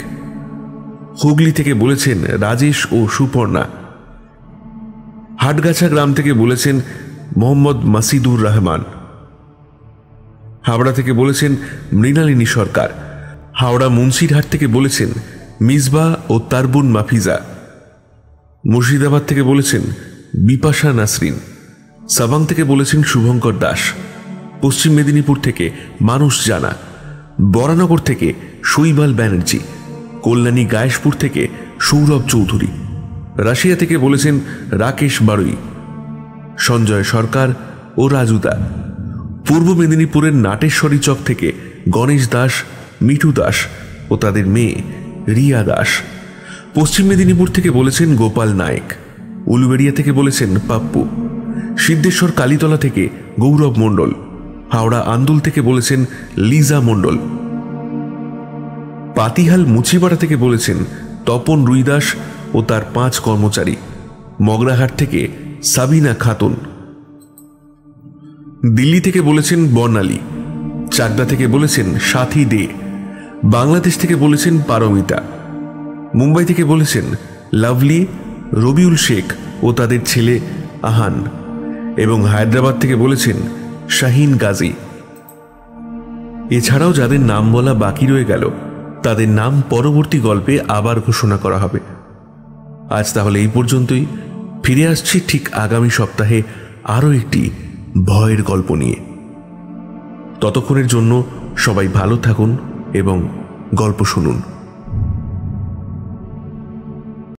হুগলি থেকে বলেছেন রাজেশ ও সুপর্ণা। হাটগাছা গ্রাম থেকে বলেছেন মোহাম্মদ মাসিদুর রহমান। হাওড়া থেকে বলেছেন মৃণালিনী সরকার। হাওড়া মুন্সিরহাট থেকে বলেছেন মিসবা ও তারবুন মাফিজা। মুর্শিদাবাদ থেকে বলেছেন বিপাশা নাসরিন। সাবাং থেকে বলেছেন শুভঙ্কর দাস। পশ্চিম মেদিনীপুর থেকে মানুষ জানা। বরানগর থেকে শৈবাল ব্যানার্জি। কল্যাণী গায়েশপুর থেকে সৌরভ চৌধুরী। রাশিয়া থেকে বলেছেন রাকেশ বারুই, সঞ্জয় সরকার ও রাজুদা। পূর্ব মেদিনীপুরের নাটেশ্বরী চক থেকে গণেশ দাস, মিঠু দাস ও তাদের মেয়ে রিয়া দাস। পশ্চিম মেদিনীপুর থেকে বলেছেন গোপাল নায়েক। উলুবেড়িয়া থেকে বলেছেন পাপ্পু। সিদ্ধেশ্বর কালীতলা থেকে গৌরব মণ্ডল। হাওড়া আন্দুল থেকে বলেছেন লিজা মণ্ডল। পাতিহাল মুচিপাড়া থেকে বলেছেন তপন রুইদাস ও তার 5 কর্মচারী। মগরাহাট থেকে সাবিনা খাতুন। দিল্লি থেকে বলেছেন বর্ণালী। চাকদা থেকে বলেছেন সাথী দে। বাংলাদেশ থেকে বলেছেন পারমিতা। মুম্বাই থেকে বলেছেন লাভলি, রবিউল শেখ ও তাদের ছেলে আহান। এবং হায়দ্রাবাদ থেকে বলেছেন শাহিন গাজী। এছাড়াও যাদের নাম বলা বাকি রয়ে গেল তাদের নাম পরবর্তী গল্পে আবার ঘোষণা করা হবে। আজ তাহলে এই পর্যন্তই। ফিরে আসছি ঠিক আগামী সপ্তাহে আরও একটি ভয়ের গল্প নিয়ে। ততক্ষণের জন্য সবাই ভালো থাকুন এবং গল্প শুনুন।